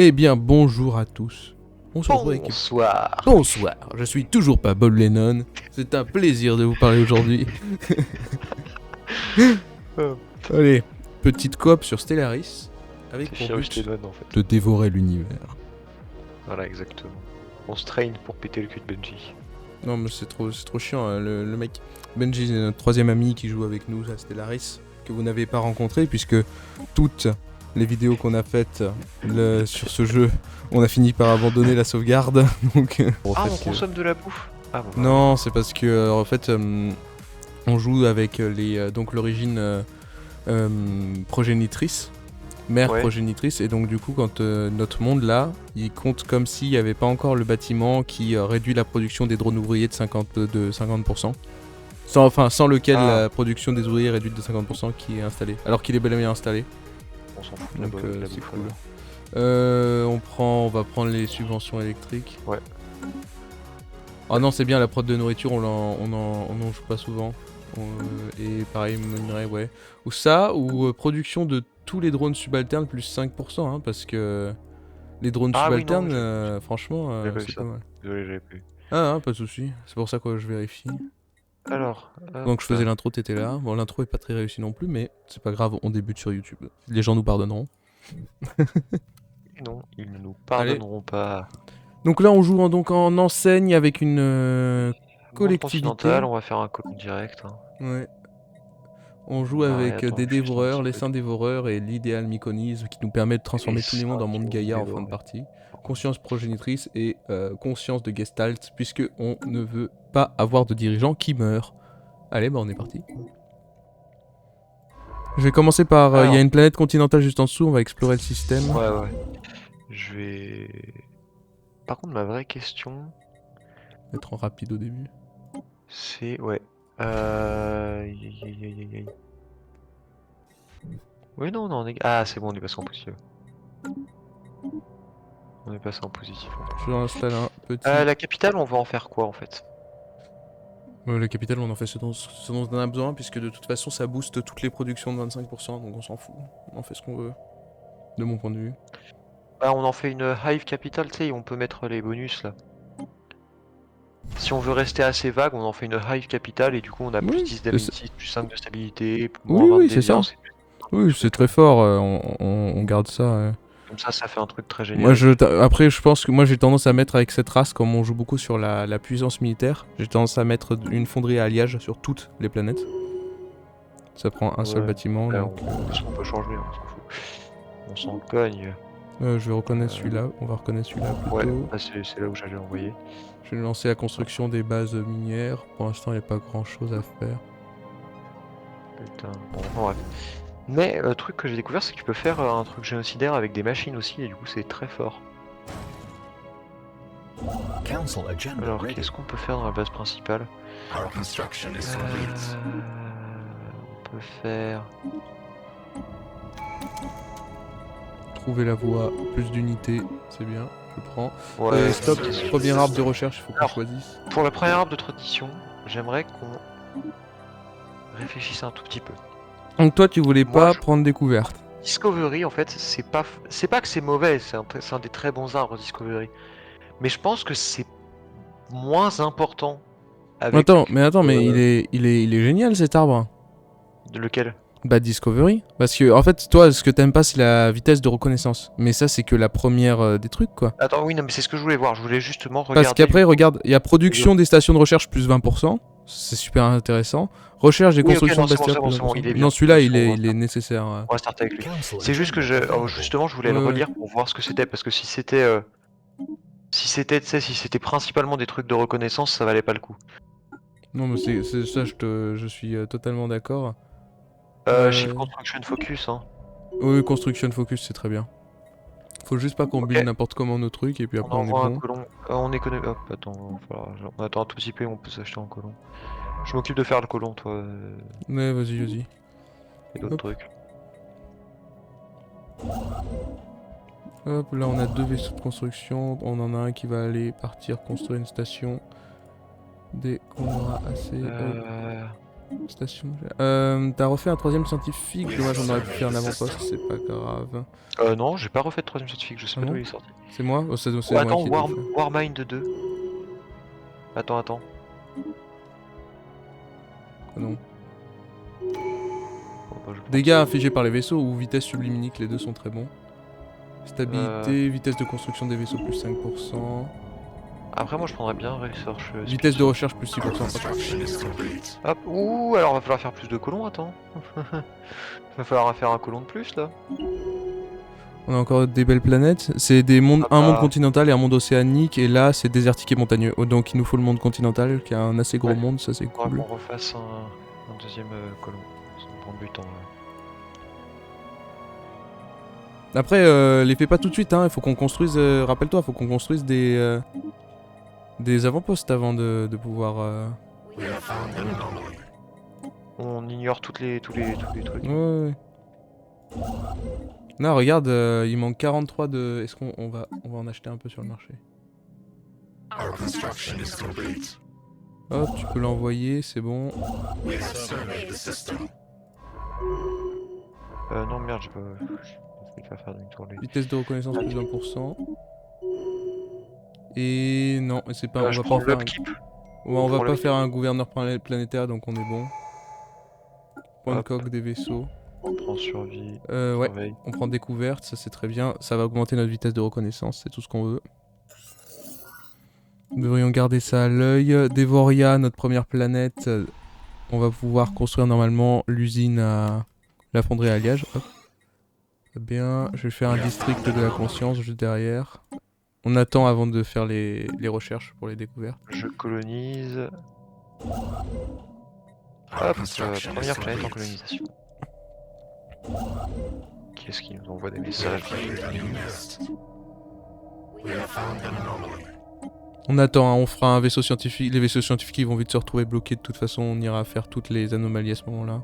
Eh bien, bonjour à tous. On se retrouve avec... Bonsoir. Bonsoir, je suis toujours pas Bob Lennon. C'est un plaisir de vous parler aujourd'hui. Allez, petite coop sur Stellaris, avec C'est pour Cyrus but Lennon en fait. de dévorer l'univers. Voilà, exactement. On se traîne pour péter le cul de Benji. Non mais c'est trop chiant, hein, le mec. Benji, c'est notre troisième ami qui joue avec nous à Stellaris, que vous n'avez pas rencontré, puisque toutes les vidéos qu'on a faites sur ce jeu, on a fini par abandonner la sauvegarde. Donc, On consomme de la bouffe. Ah bon. Non, c'est parce que en fait, on joue avec donc l'origine progénitrice, mère Ouais. progénitrice, et donc du coup, quand notre monde là, il compte comme s'il n'y avait pas encore le bâtiment qui réduit la production des drones ouvriers de 50%. Sans lequel la production des ouvriers est réduite de 50% qui est installée, alors qu'il est bel et bien installé. On s'en fout de Donc la c'est bouffe. cool. On va prendre les subventions électriques. Ouais. Ah non, c'est bien, la prod de nourriture, on en joue pas souvent. Et pareil, minerai, ouais. Ou ça, ou production de tous les drones subalternes plus 5%, hein, parce que les drones subalternes, franchement, c'est pas mal. Désolé, j'avais plus. Ah, pas de soucis, c'est pour ça que je vérifie. Alors, Donc je faisais l'intro, t'étais là. Bon, l'intro est pas très réussie non plus, mais c'est pas grave, on débute sur YouTube. Les gens nous pardonneront. Non, ils ne nous pardonneront pas. Donc là, on joue donc en enseigne avec une collectivité. On va faire un colon direct. Hein. Ouais. On joue avec des dévoreurs, les saints dévoreurs et l'idéal myconise qui nous permet de transformer tous les mondes en monde Gaïa en fin de partie. Conscience progénitrice et conscience de Gestalt, puisque on ne veut pas avoir de dirigeant qui meurt. Allez, bah on est parti. Je vais commencer par... Il y a une planète continentale juste en dessous, on va explorer le système. Ouais. Je vais... Par contre, ma vraie question... Être en rapide au début. C'est... Ouais. Oui, non, on est... Ah, c'est bon, on est passé en positif. On est passé en positif. Je installe un petit... La capitale, on va en faire quoi, en fait? La capitale, on en fait ce dont on a besoin, puisque de toute façon, ça booste toutes les productions de 25%, donc on s'en fout. On en fait ce qu'on veut, de mon point de vue. Bah, on en fait une hive capitale, tu sais, on peut mettre les bonus, là. Si on veut rester assez vague, on en fait une hive capitale, et du coup, on a plus 10 d'amitié, plus 5 de stabilité, moins 20 de déviance. Oui, c'est très fort, on garde ça. Comme ça fait un truc très génial. Après, je pense que moi j'ai tendance à mettre avec cette race, comme on joue beaucoup sur la puissance militaire, j'ai tendance à mettre une fonderie à alliage sur toutes les planètes. Ça prend un seul bâtiment. Donc, on peut changer, on s'en fout. On s'en cogne. Je vais reconnaître celui-là, on va reconnaître celui-là plutôt. Ouais, c'est là où j'allais envoyer. Je vais lancer la construction des bases minières. Pour l'instant, il n'y a pas grand chose à faire. Putain, bon, bref. Mais le truc que j'ai découvert, c'est que tu peux faire un truc génocidaire avec des machines aussi, et du coup, c'est très fort. Alors, qu'est-ce qu'on peut faire dans la base principale? On peut faire... Trouver la voie, plus d'unités, c'est bien, je prends. Ouais, stop, premier arbre de recherche, il faut qu'on choisisse. Pour le premier arbre de tradition, j'aimerais qu'on réfléchisse un tout petit peu. Donc toi, tu voulais pas prendre découverte. Discovery, en fait, c'est pas que c'est mauvais, c'est un des très bons arbres Discovery. Mais je pense que c'est moins important. Avec attends, mais il est génial cet arbre. Lequel? Bah Discovery. Parce que en fait, toi, ce que t'aimes pas, c'est la vitesse de reconnaissance. Mais ça, c'est que la première des trucs, quoi. Attends, oui, non, mais c'est ce que je voulais voir. Je voulais justement regarder. Parce qu'après, regarde, il y a production des stations de recherche plus 20%. C'est super intéressant. Recherche des constructions de bastions. Non, celui-là, il est nécessaire. On va starter avec lui. C'est juste que justement, je voulais le relire pour voir ce que c'était. Parce que si c'était... Si c'était principalement des trucs de reconnaissance, ça valait pas le coup. Non, mais c'est ça, je suis totalement d'accord. Ship Construction Focus, hein. Oui, Construction Focus, c'est très bien. Faut juste pas qu'on build n'importe comment nos trucs et puis après on est bon. On économise. Hop, attends, on attend un tout petit peu, on peut s'acheter un colon. Je m'occupe de faire le colon, toi. Ouais, vas-y. Et d'autres trucs. Hop, là on a 2 vaisseaux de construction. On en a un qui va aller partir construire une station. Dès qu'on aura assez. Station. T'as refait un 3ème scientifique, dommage, on aurait pu faire un avant-poste, c'est pas grave. Non, j'ai pas refait de 3ème scientifique, je sais Ah pas d'où non il est sorti. C'est moi? Oh, c'est Oh, moi attends, qui ai dû le faire. Warmind 2. Attends. Oh non. Bon, bah, je prends Dégâts ça. infligés par les vaisseaux ou vitesse subliminique, les deux sont très bons. Stabilité, vitesse de construction des vaisseaux plus 5%. Après, moi je prendrais bien Research. Vitesse de recherche plus 6%. Hop, ouh, alors va falloir faire plus de colons, attends. Va falloir faire un colon de plus là. On a encore des belles planètes. C'est des mondes, un monde continental et un monde océanique. Et là, c'est désertique et montagneux. Oh, donc il nous faut le monde continental qui a un assez gros monde, ça c'est cool. On refasse un deuxième colon. Ça me prend du temps là. Après, les fais pas tout de suite, hein. Il faut qu'on construise. Rappelle-toi, il faut qu'on construise des avant-postes avant de pouvoir. On ignore tous les trucs. Ouais. Là, regarde, il manque 43 de. Est-ce qu'on va en acheter un peu sur le marché? Hop, tu peux l'envoyer, c'est bon. Non, merde, j'ai pas faire demi-tour. Vitesse de reconnaissance plus 20%. Et non, c'est pas. On va pas faire. On va pas faire un gouverneur planétaire, donc on est bon. Point de coque des vaisseaux. On prend survie. Ouais, on prend découverte, ça c'est très bien. Ça va augmenter notre vitesse de reconnaissance, c'est tout ce qu'on veut. Nous devrions garder ça à l'œil. Devoria, notre première planète. On va pouvoir construire normalement l'usine à la fonderie à alliage. Hop. Très bien, je vais faire un district de la conscience juste derrière. On attend avant de faire les recherches pour les découvertes. Je colonise. Hop, première planète en colonisation. Qui est-ce qui nous envoie des messages? On attend, hein, on fera un vaisseau scientifique. Les vaisseaux scientifiques ils vont vite se retrouver bloqués. De toute façon, on ira faire toutes les anomalies à ce moment-là.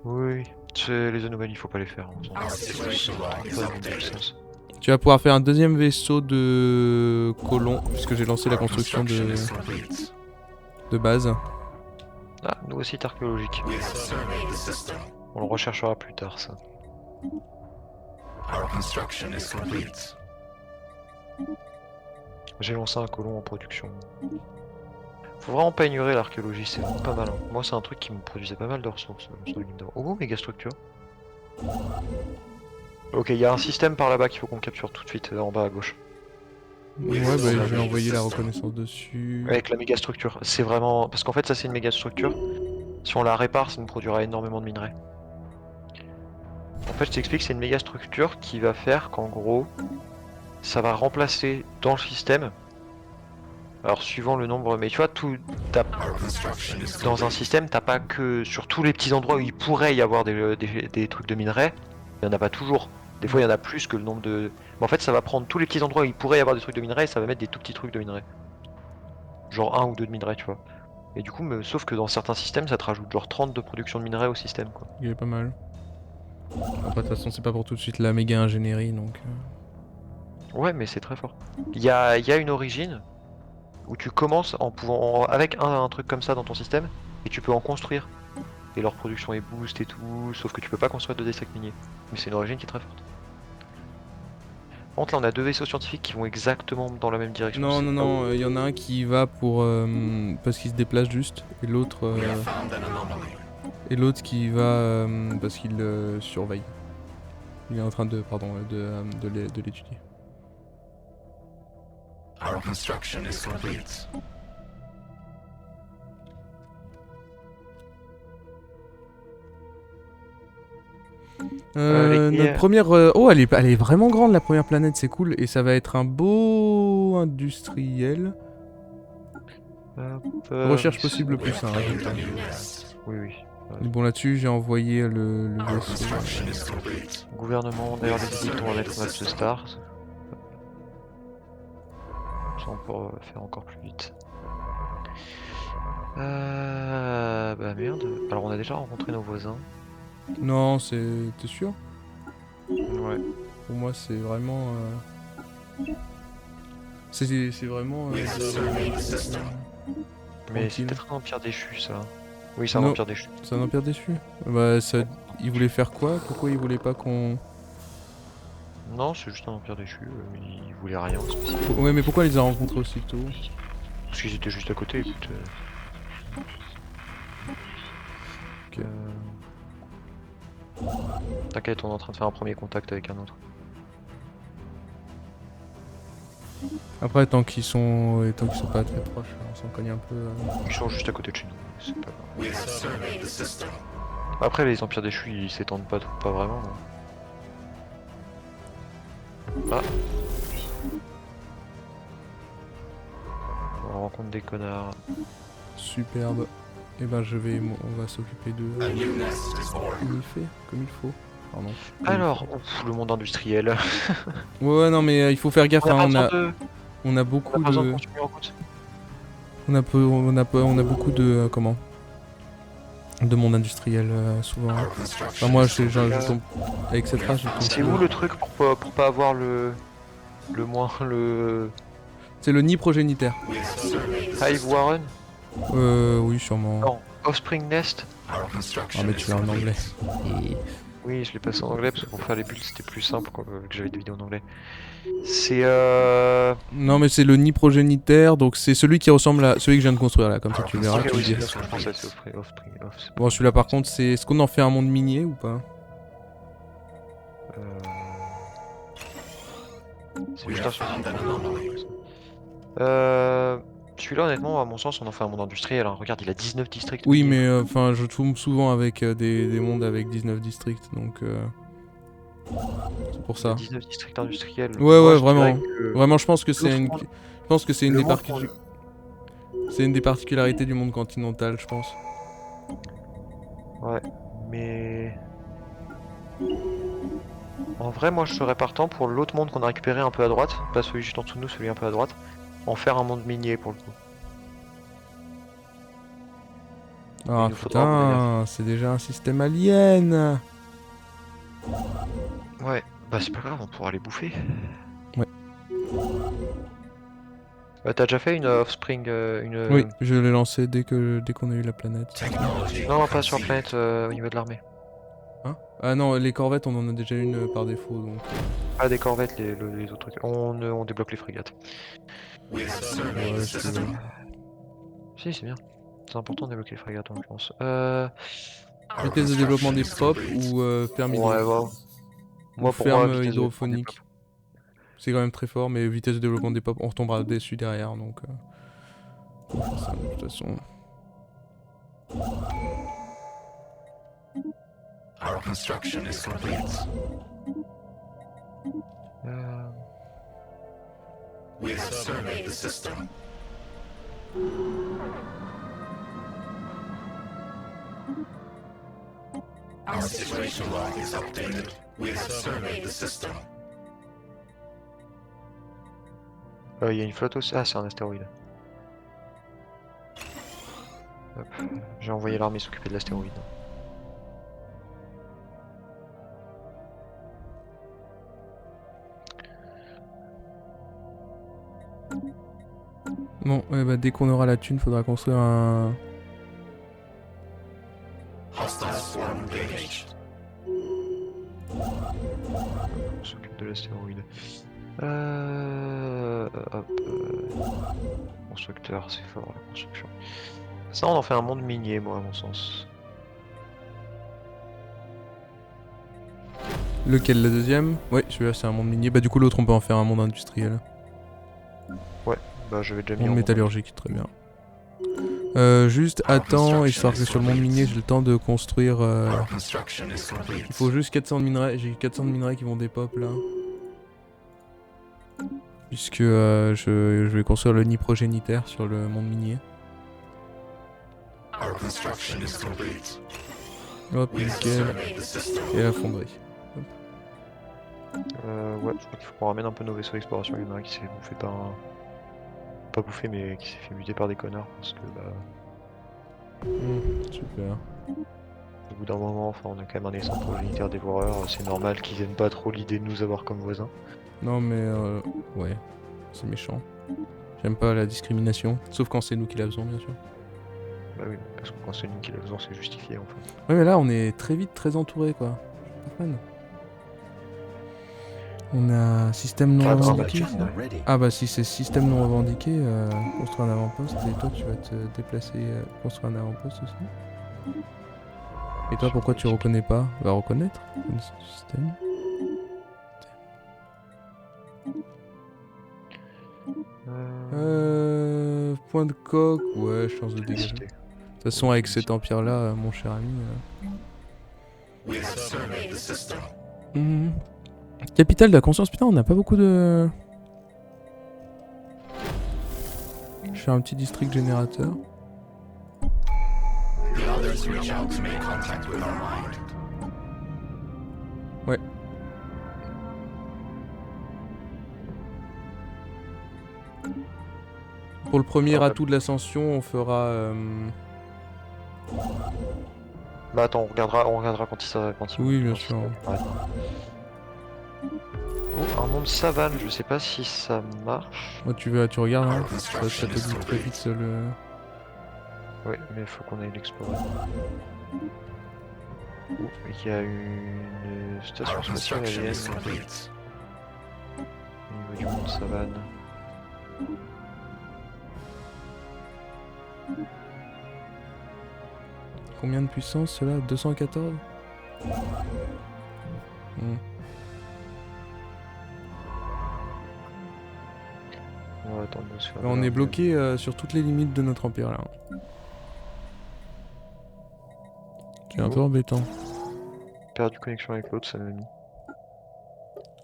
Oui, les anomalies, faut pas les faire. Tu vas pouvoir faire un deuxième vaisseau de colons, puisque j'ai lancé la construction de base. Ah, nouveau site archéologique. On le recherchera plus tard, ça. J'ai lancé un colon en production. Faut vraiment pas ignorer l'archéologie, c'est vraiment pas mal. Hein. Moi, c'est un truc qui me produisait pas mal de ressources sur le Game. Oh, méga structure. Ok, il y a un système par là-bas qu'il faut qu'on capture tout de suite, en bas à gauche. Ouais, bah je vais envoyer la reconnaissance dessus. Avec la méga structure. C'est vraiment. Parce qu'en fait, ça, c'est une méga structure. Si on la répare, ça nous produira énormément de minerais. En fait, je t'explique, c'est une méga structure qui va faire qu'en gros, ça va remplacer dans le système. Alors suivant le nombre, mais tu vois, dans un système, t'as pas que sur tous les petits endroits où il pourrait y avoir des trucs de minerais, il y en a pas toujours. Des fois, il y en a plus que le nombre de. Mais en fait, ça va prendre tous les petits endroits où il pourrait y avoir des trucs de minerais et ça va mettre des tout petits trucs de minerais. Genre 1 ou 2 de minerais, tu vois. Et du coup, sauf que dans certains systèmes, ça te rajoute genre 30 de production de minerais au système, quoi. Il est pas mal. Après, de toute façon, c'est pas pour tout de suite la méga ingénierie, donc. Ouais, mais c'est très fort. Il y a une origine où tu commences en pouvant avec un truc comme ça dans ton système et tu peux en construire. Et leur production est boost et tout, sauf que tu peux pas construire de district minier. Mais c'est une origine qui est très forte. Par contre, là, on a deux vaisseaux scientifiques qui vont exactement dans la même direction. Non, il y en a un qui va pour parce qu'il se déplace juste, et l'autre qui va parce qu'il surveille. Il est en train de l'étudier. Notre première... Oh, elle est vraiment grande, la première planète, c'est cool. Et ça va être un beau industriel. Recherche possible plus 1. Oui. Bon, là-dessus, j'ai envoyé le vaisseau. Gouvernement, d'ailleurs, les édicts, on va mettre Map the Stars. Ça, on peut faire encore plus vite. Bah merde. Alors, on a déjà rencontré nos voisins. Non, t'es sûr? Ouais. Pour moi, c'est vraiment... C'est vraiment... Mais c'est peut-être un empire déchu, ça. Oui, c'est un Non. empire déchu. C'est un empire déchu. Bah, ça... Ils voulaient faire quoi? Pourquoi ils voulaient pas qu'on... Non, c'est juste un empire déchu. Ils voulaient rien de spécial. Ouais, mais pourquoi ils les a rencontrés aussitôt? Parce qu'ils étaient juste à côté, écoute. Ok. T'inquiète, on est en train de faire un premier contact avec un autre. Après, tant qu'ils sont... ouais, tant qu'ils sont pas très proches, on s'en cogne un peu. Ils sont juste à côté de chez nous, c'est pas grave. Après, les empires déchus, ils s'étendent pas vraiment. Non. Ah. On rencontre des connards. Superbe. Et ben je vais... On va s'occuper de... Comme il fait, comme il faut. Pardon. Alors, ouf, le monde industriel. Ouais, non, mais il faut faire gaffe, hein, on a beaucoup besoin de de... continuer en route. On a beaucoup de... comment? De monde industriel, souvent. Enfin, moi, je tombe... Avec cette race, je tombe... C'est où le truc pour pas avoir le C'est le nid progénitaire. Hive Warren? Oui, sûrement. Non, Offspring Nest. Ah, mais tu l'as en anglais. Oui, je l'ai passé en anglais parce que pour faire les bulles c'était plus simple que j'avais des vidéos en anglais. C'est Non, mais c'est le nid progénitaire, donc c'est celui qui ressemble à celui que je viens de construire là, comme ça tu verras. Ok, Tu oui, me dis. c'est ce que je pensais, c'est Offspring. Bon, celui-là par contre, c'est. Est-ce qu'on en fait un monde minier ou pas? C'est juste un scientifique. Celui-là, honnêtement, à mon sens, on en fait un monde industriel. Hein. Regarde, il a 19 districts. Oui, mais enfin, je tombe souvent avec des mondes avec 19 districts, donc. C'est pour ça. 19 districts industriels. Ouais, Moi, ouais, je vraiment. dirais que Vraiment, je pense que c'est une. Je pense que c'est une le des monde C'est une des particularités du monde continental, je pense. Ouais, mais en vrai, moi, je serais partant pour l'autre monde qu'on a récupéré un peu à droite, pas celui juste en dessous de nous, celui un peu à droite, en faire un monde minier pour le coup. Ah Il nous faudra un monde énergie. putain, c'est déjà un système alien. Ouais, bah c'est pas grave, on pourra les bouffer. Ouais. T'as déjà fait une Offspring, Oui, je l'ai lancé dès qu'on a eu la planète. Non, pas sur planète, au niveau de l'armée. Hein? Ah non, les corvettes, on en a déjà une par défaut, donc... Pas des corvettes, les autres trucs. On débloque les frégates. Ouais, Si, c'est bien. C'est important de débloquer les frégates en l'occurrence. Vitesse de développement des pop ou ferme Ouais, hydro... Moi, ou pour moi, ferme vitesse de développement des hydrophonique. C'est quand même très fort, mais vitesse de développement des pop, on retombera dessus derrière, donc... on va faire ça de toute façon. Our construction is complete. We have surveyed the system. Our situation log is updated. We have surveyed the system. Il y a une flotte aussi. Ah, c'est un astéroïde. Hop. J'ai envoyé l'armée s'occuper de l'astéroïde. Bon, ouais, bah, dès qu'on aura la thune, faudra construire un... Hostile swarm engaged. On s'occupe de l'astéroïde. Hop. Constructeur, c'est fort la construction. Ça, on en fait un monde minier, moi, à mon sens. Lequel, le deuxième? Ouais, celui-là c'est un monde minier. Bah du coup l'autre on peut en faire un monde industriel. Ouais, bah j'avais déjà mis Monde en métallurgique, très bien. Juste attends, histoire que sur le monde minier j'ai le temps de construire... Our construction is complete. Il faut juste 400 de minerais, j'ai 400 de minerais qui vont dépop là. Puisque je vais construire le nid progénitaire sur le monde minier. Our construction is complete. Hop, We have nickel. surveyed the system. Et la fonderie. Ouais, je crois qu'il faut qu'on ramène un peu nos vaisseaux d'exploration. Il y en a un qui s'est bouffé par un... Pas bouffé, mais qui s'est fait buter par des connards. Parce que, bah... Super. Au bout d'un moment, enfin, on a quand même un essence progénitaire dévoreur. C'est normal qu'ils aiment pas trop l'idée de nous avoir comme voisins. Non mais ouais, c'est méchant. J'aime pas la discrimination, sauf quand c'est nous qui la faisons bien sûr. Bah oui, parce que quand c'est une qui l'a besoin, c'est justifié en fait. Ouais, mais là, on est très vite très entouré, quoi. Je suis pas fan. On a système non Ah, revendiqué. Just not ready. Ah bah si c'est système non revendiqué, construire un avant-poste, et toi tu vas te déplacer, construire un avant-poste aussi. Et toi pourquoi tu reconnais pas? Va reconnaître connaissance du système. Point de coque, ouais, chance de dégâts. De toute façon avec cet empire là, mon cher ami. We have surveyed the system. Capitale de la conscience, putain on a pas beaucoup de... Je fais un petit district générateur. The others reach out to make contact with our mind. Ouais. Pour le premier atout de l'ascension, on fera... Bah attends, on regardera quand il Oui, bien quand sûr. Ouais. Oh, un monde savane, je sais pas si ça marche. Moi tu regardes, hein. Our Ça construction te is dit très vite complete. seul. Ouais, mais il faut qu'on aille l'explorer. Oh, il y a une station Our spatiale construction alien is complete. au niveau du monde savane. Combien de puissance cela? 214. On va attendre de se faire. On est bloqué sur toutes les limites de notre empire là. C'est un peu embêtant. Perdu connexion avec l'autre, ça m'a mis.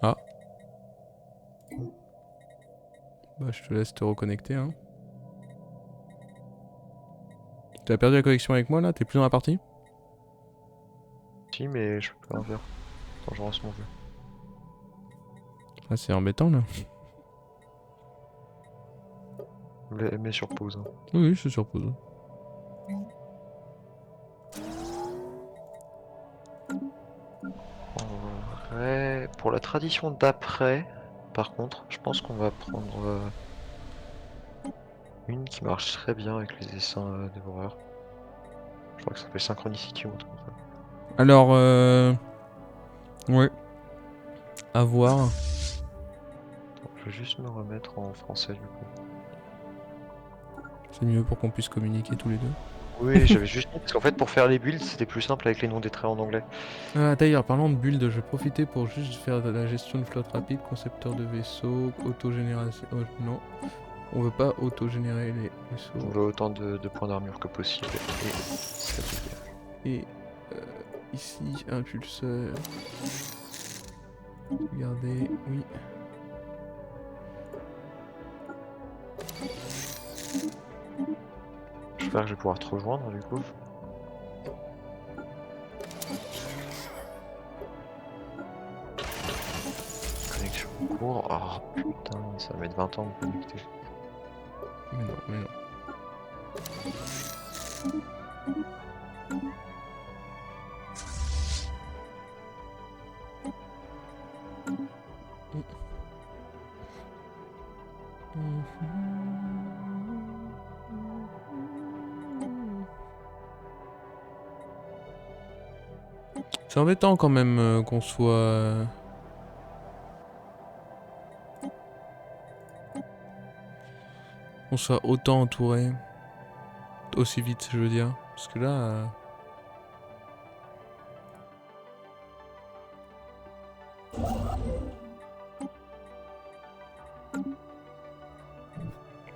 Ah. Bah je te laisse te reconnecter hein. T'as perdu la connexion avec moi là? T'es plus dans la partie? Si, mais je peux pas en faire. Attends, je lance mon jeu. Ah c'est embêtant là. Mets sur pause. Hein. Oui, je suis sur pause. En vrai, pour la tradition d'après, par contre, je pense qu'on va prendre une qui marche très bien avec les dessins dévoreurs. Je crois que ça s'appelle Synchronicity ou un truc comme ça. Alors ouais. À voir. Attends, je vais juste me remettre en français du coup. C'est mieux pour qu'on puisse communiquer tous les deux. Oui, j'avais juste mis parce qu'en fait pour faire les builds c'était plus simple avec les noms des traits en anglais. Ah d'ailleurs, parlant de build, je vais profiter pour juste faire de la gestion de flotte rapide, concepteur de vaisseaux, autogénération... Oh non, on veut pas autogénérer les vaisseaux. On veut autant de points d'armure que possible et ça dégage. Et ici, impulseur. Regardez, oui. J'espère que je vais pouvoir te rejoindre du coup. Connexion en cours. Oh putain, ça va mettre 20 ans de connecter. Mais non, mais non. C'est embêtant quand même qu'on soit... qu'on soit autant entouré. Aussi vite, je veux dire. Parce que là...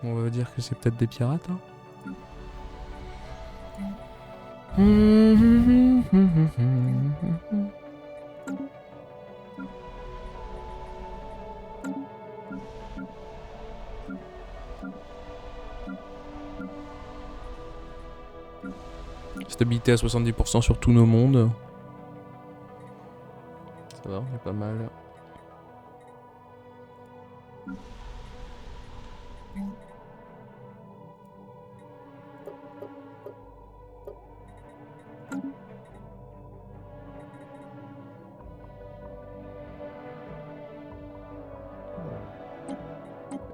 on va dire que c'est peut-être des pirates, hein. Stabilité à 70% sur tous nos mondes. Ça va, on est pas mal.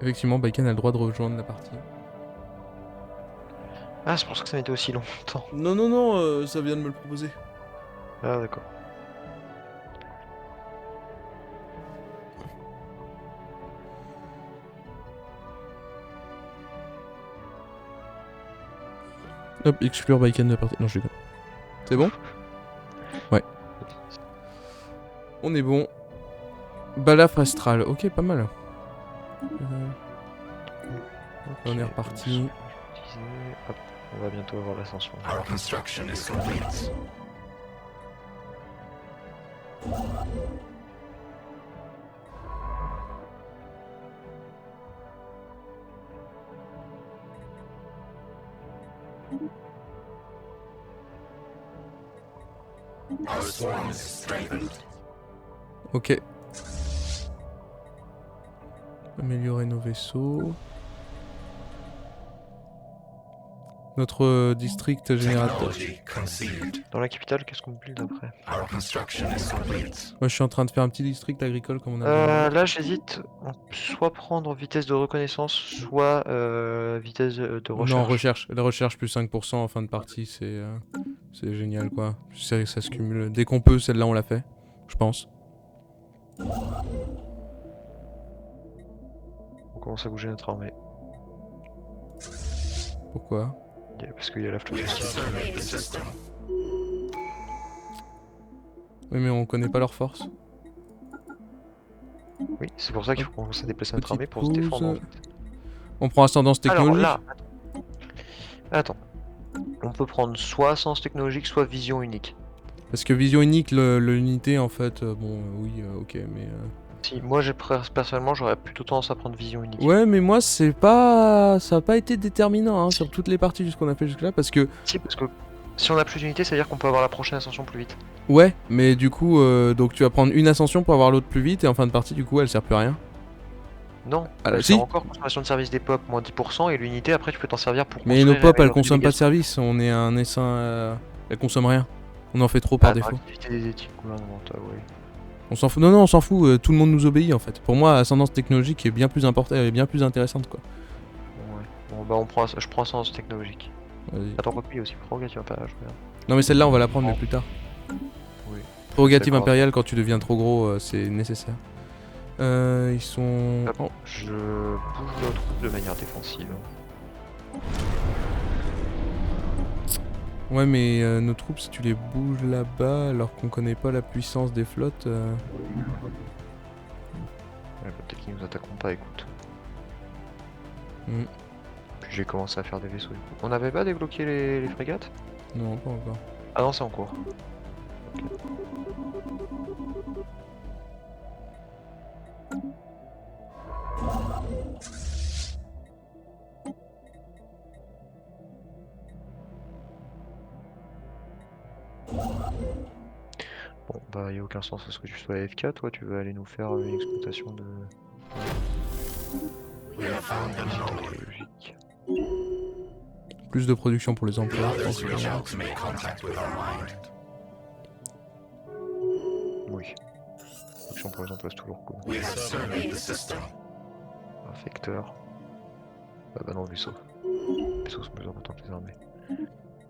Effectivement, Baiken a le droit de rejoindre la partie. Ah, c'est pour ça que ça m'était aussi longtemps. Non, non, non, ça vient de me le proposer. Ah, d'accord. Hop, exclure Baiken de la partie. Non, je rigole. C'est bon? Ouais. On est bon. Balafre astral, ok, pas mal. On est reparti. Hop, on va bientôt avoir l'ascension. Our construction is complete. Our swarm is strengthened. Ok. Améliorer nos vaisseaux. Notre district générateur. Technology conceived. Dans la capitale, qu'est-ce qu'on build après? Our construction is complete. Moi je suis en train de faire un petit district agricole comme on a dit. Là, j'hésite. Soit prendre vitesse de reconnaissance, soit vitesse de recherche. Non, recherche. La recherche plus 5% en fin de partie, c'est génial quoi. Ça se cumule. Dès qu'on peut, celle-là on l'a fait. Je pense. On commence à bouger notre armée. Pourquoi? Parce qu'il y a la flotte. We have surveyed the system. Oui, mais on connaît pas leur force. Oui, c'est pour ça qu'il faut qu'on commence à déplacer notre Petite armée pour se défendre. En pause. fait. On prend ascendance technologique. Alors là, attends. On peut prendre soit sens technologique, soit vision unique. Parce que vision unique, l'unité en fait, bon, oui, ok, mais. Si, moi personnellement, j'aurais plutôt tendance à prendre vision unique. Ouais, mais moi c'est pas, ça a pas été déterminant hein, sur toutes les parties qu'on a fait jusque-là, parce que. Si, parce que si on a plus d'unités, ça veut dire qu'on peut avoir la prochaine ascension plus vite. Ouais, mais du coup, donc tu vas prendre une ascension pour avoir l'autre plus vite, et en fin de partie, du coup, elle sert plus à rien. Non, Ah, elle si. sert encore consommation de service des pop, moins 10%, et l'unité, après, tu peux t'en servir pour Mais nos construire et pop, elles améliorer consomment pas de des service, on est un essaim, elles consomment rien. On en fait trop par dans défaut. l'activité des éthiques gouvernementales, oui. On s'en fout. Non, non, on s'en fout. Tout le monde nous obéit en fait. Pour moi, ascendance technologique est bien plus importante et bien plus intéressante quoi. Ouais. Bon, bah, je prends sens technologique. Vas-y. Attends, quoi, il y a aussi prérogative impériale, je regarde. Non, mais celle-là, on va la prendre mais plus tard. Oui. Prérogative D'accord. impériale, quand tu deviens trop gros, c'est nécessaire. Ils sont. Hop, Oh, je bouge nos troupes de manière défensive. ouais, mais nos troupes, si tu les bouges là-bas, alors qu'on connaît pas la puissance des flottes. Ouais, peut-être qu'ils nous attaqueront pas, écoute. Hmm. Puis j'ai commencé à faire des vaisseaux du coup. On n'avait pas débloqué les frégates? Non, pas encore. Ah non, c'est en cours. Bon, bah, y a aucun sens à ce que tu sois AFK, toi, tu veux aller nous faire une exploitation de. We have found an anomaly. Technologique. Plus de production pour les emplois. je pense. Please reach out to make contact with our mind. Oui. Production pour les emplois, c'est toujours cool. We have surveyed the system. Infecteur. Bah non, vaisseau. Vaisseaux sont plus importants que les armées.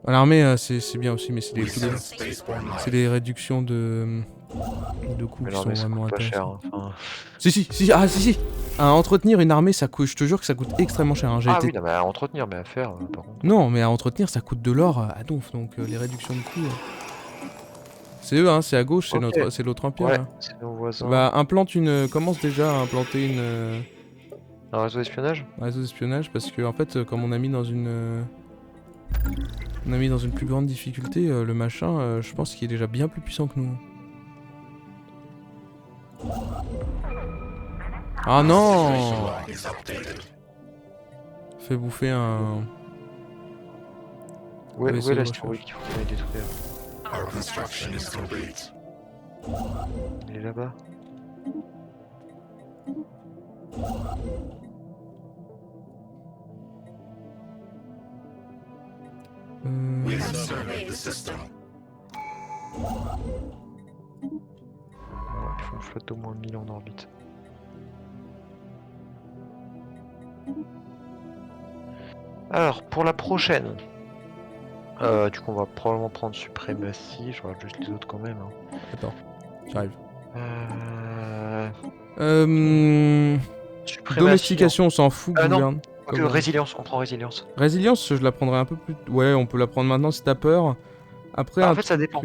L'armée, c'est bien aussi, mais c'est We des, sense spaceborne life. c'est des réductions de coûts Mais qui sont l'armée, ça vraiment coûte pas cher. intéressantes. Hein. Enfin... Si. À entretenir une armée, ça coûte, je te jure que ça coûte extrêmement cher. Hein. J'ai Ah été- oui, non, mais à entretenir, mais à faire, par contre. Non, mais à entretenir, ça coûte de l'or à donf, donc les réductions de coûts. C'est eux, hein, c'est à gauche, Ok. c'est l'autre empire. Ouais, Là. c'est nos voisins. Bah, commence déjà à implanter Un réseau d'espionnage? un réseau d'espionnage, parce que en fait, comme on a mis dans une plus grande difficulté, le machin, je pense qu'il est déjà bien plus puissant que nous. Ah non! Situation log is updated. Fait bouffer un. Ouais, vaisseau où est de l'astéroïde qu'il faut qu'on aille détruire? Our construction is complete. Il est là-bas. We have surveyed the system. Ouais, il faut une flotte d'au moins 1000 en orbite. Alors, pour la prochaine, Du coup, on va probablement prendre suprématie. Je regarde juste les autres quand même. Hein. Attends, j'arrive. Suprématie. Domestication, on s'en fout, Non, gouverne. ok, résilience, on prend résilience. Résilience, je la prendrais un peu plus. Ouais, on peut la prendre maintenant si t'as peur. Après, Bah, en un fait, ça truc, dépend.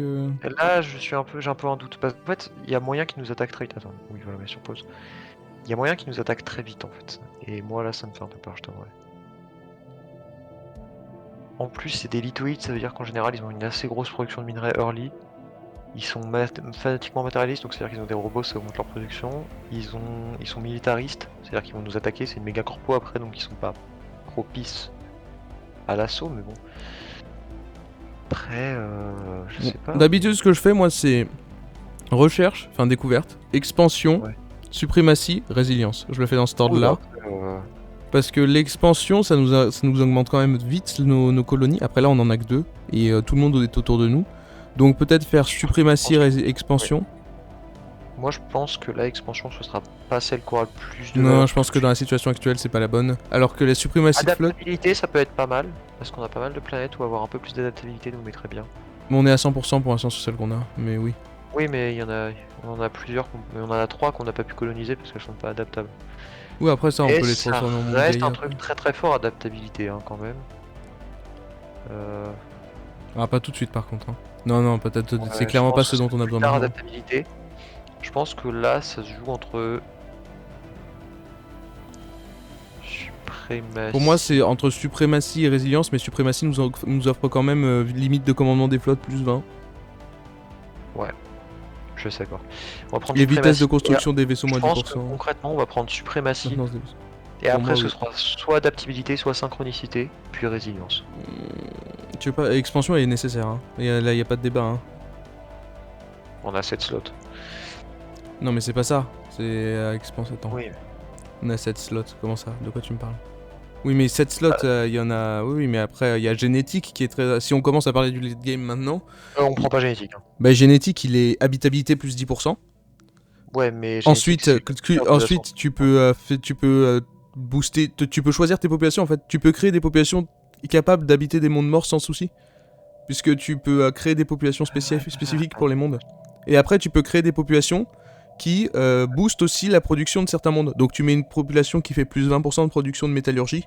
Là, j'ai un peu un doute. Parce qu'en fait, il y a moyen qu'il nous attaque très vite. Attends, oui, voilà, mais sur pause. Il y a moyen qu'il nous attaque très vite en fait. Et moi là, ça me fait un peu peur, je t'avouerai. En plus, c'est des lithoïdes, ça veut dire qu'en général, ils ont une assez grosse production de minerais early. Ils sont fanatiquement matérialistes, donc c'est-à-dire qu'ils ont des robots, ça augmente leur production. Ils sont militaristes, c'est-à-dire qu'ils vont nous attaquer, c'est une méga corpo après, donc ils sont pas propices à l'assaut, mais bon. Après, je sais pas. D'habitude, ce que je fais, moi, c'est recherche, enfin découverte, expansion, Ouais. suprématie, résilience. Je le fais dans cet ordre-là. Oula, Parce que l'expansion, ça nous augmente quand même vite nos colonies. Après là, on en a que 2. Et tout le monde est autour de nous. Donc peut-être faire suprématie, expansion. moi je pense que la expansion ce sera pas celle qui aura le plus de Non, valeur je pense que dans la situation actuelle, c'est pas la bonne. Alors que la suprématie de flotte, adaptabilité, ça peut être pas mal, parce qu'on a pas mal de planètes où avoir un peu plus d'adaptabilité nous mettrait bien. on est à 100% pour l'instant sur celle qu'on a. Mais oui. Oui, mais on en a plusieurs, on en a 3 qu'on n'a pas pu coloniser parce qu'elles sont pas adaptables. Oui, après ça, on Et peut les ça transformer en monde reste un Gaïa. truc très très fort adaptabilité hein, quand même. Ah, pas tout de suite par contre. Hein. Non, non, peut-être. Ouais, C'est je clairement pas pense ce que dont c'est on a plus besoin tard, maintenant. adaptabilité. Je pense que là, ça se joue entre suprématie. Pour moi, c'est entre suprématie et résilience, mais suprématie nous offre quand même limite de commandement des flottes plus 20. Ouais, je suis d'accord. On va prendre Et vitesse de suprématie. construction des vaisseaux Je moins pense que 10%. concrètement, on va prendre suprématie. Maintenance des vaisseaux. Et Pour après, moi, ce oui. sera soit adaptabilité, soit synchronicité, puis résilience. Tu veux pas. Expansion, elle est nécessaire. Hein. Là, y a pas de débat. Hein. On a 7 slots. Non, mais c'est pas ça. C'est expansion. Attends. Oui. On a 7 slots. Comment ça? De quoi tu me parles? Oui, mais 7 slots, il y en a. Oui, mais après, il y a génétique qui est très. Si on commence à parler du late game maintenant. On prend pas génétique. Hein. Bah, génétique, il est habitabilité plus 10%. Ouais, mais génétique, Ensuite, c'est ensuite tu peux, booster. Tu peux choisir tes populations en fait. Tu peux créer des populations capables d'habiter des mondes morts sans souci. Puisque tu peux créer des populations spécifiques pour les mondes. Et après, tu peux créer des populations qui boostent aussi la production de certains mondes. Donc tu mets une population qui fait plus 20% de production de métallurgie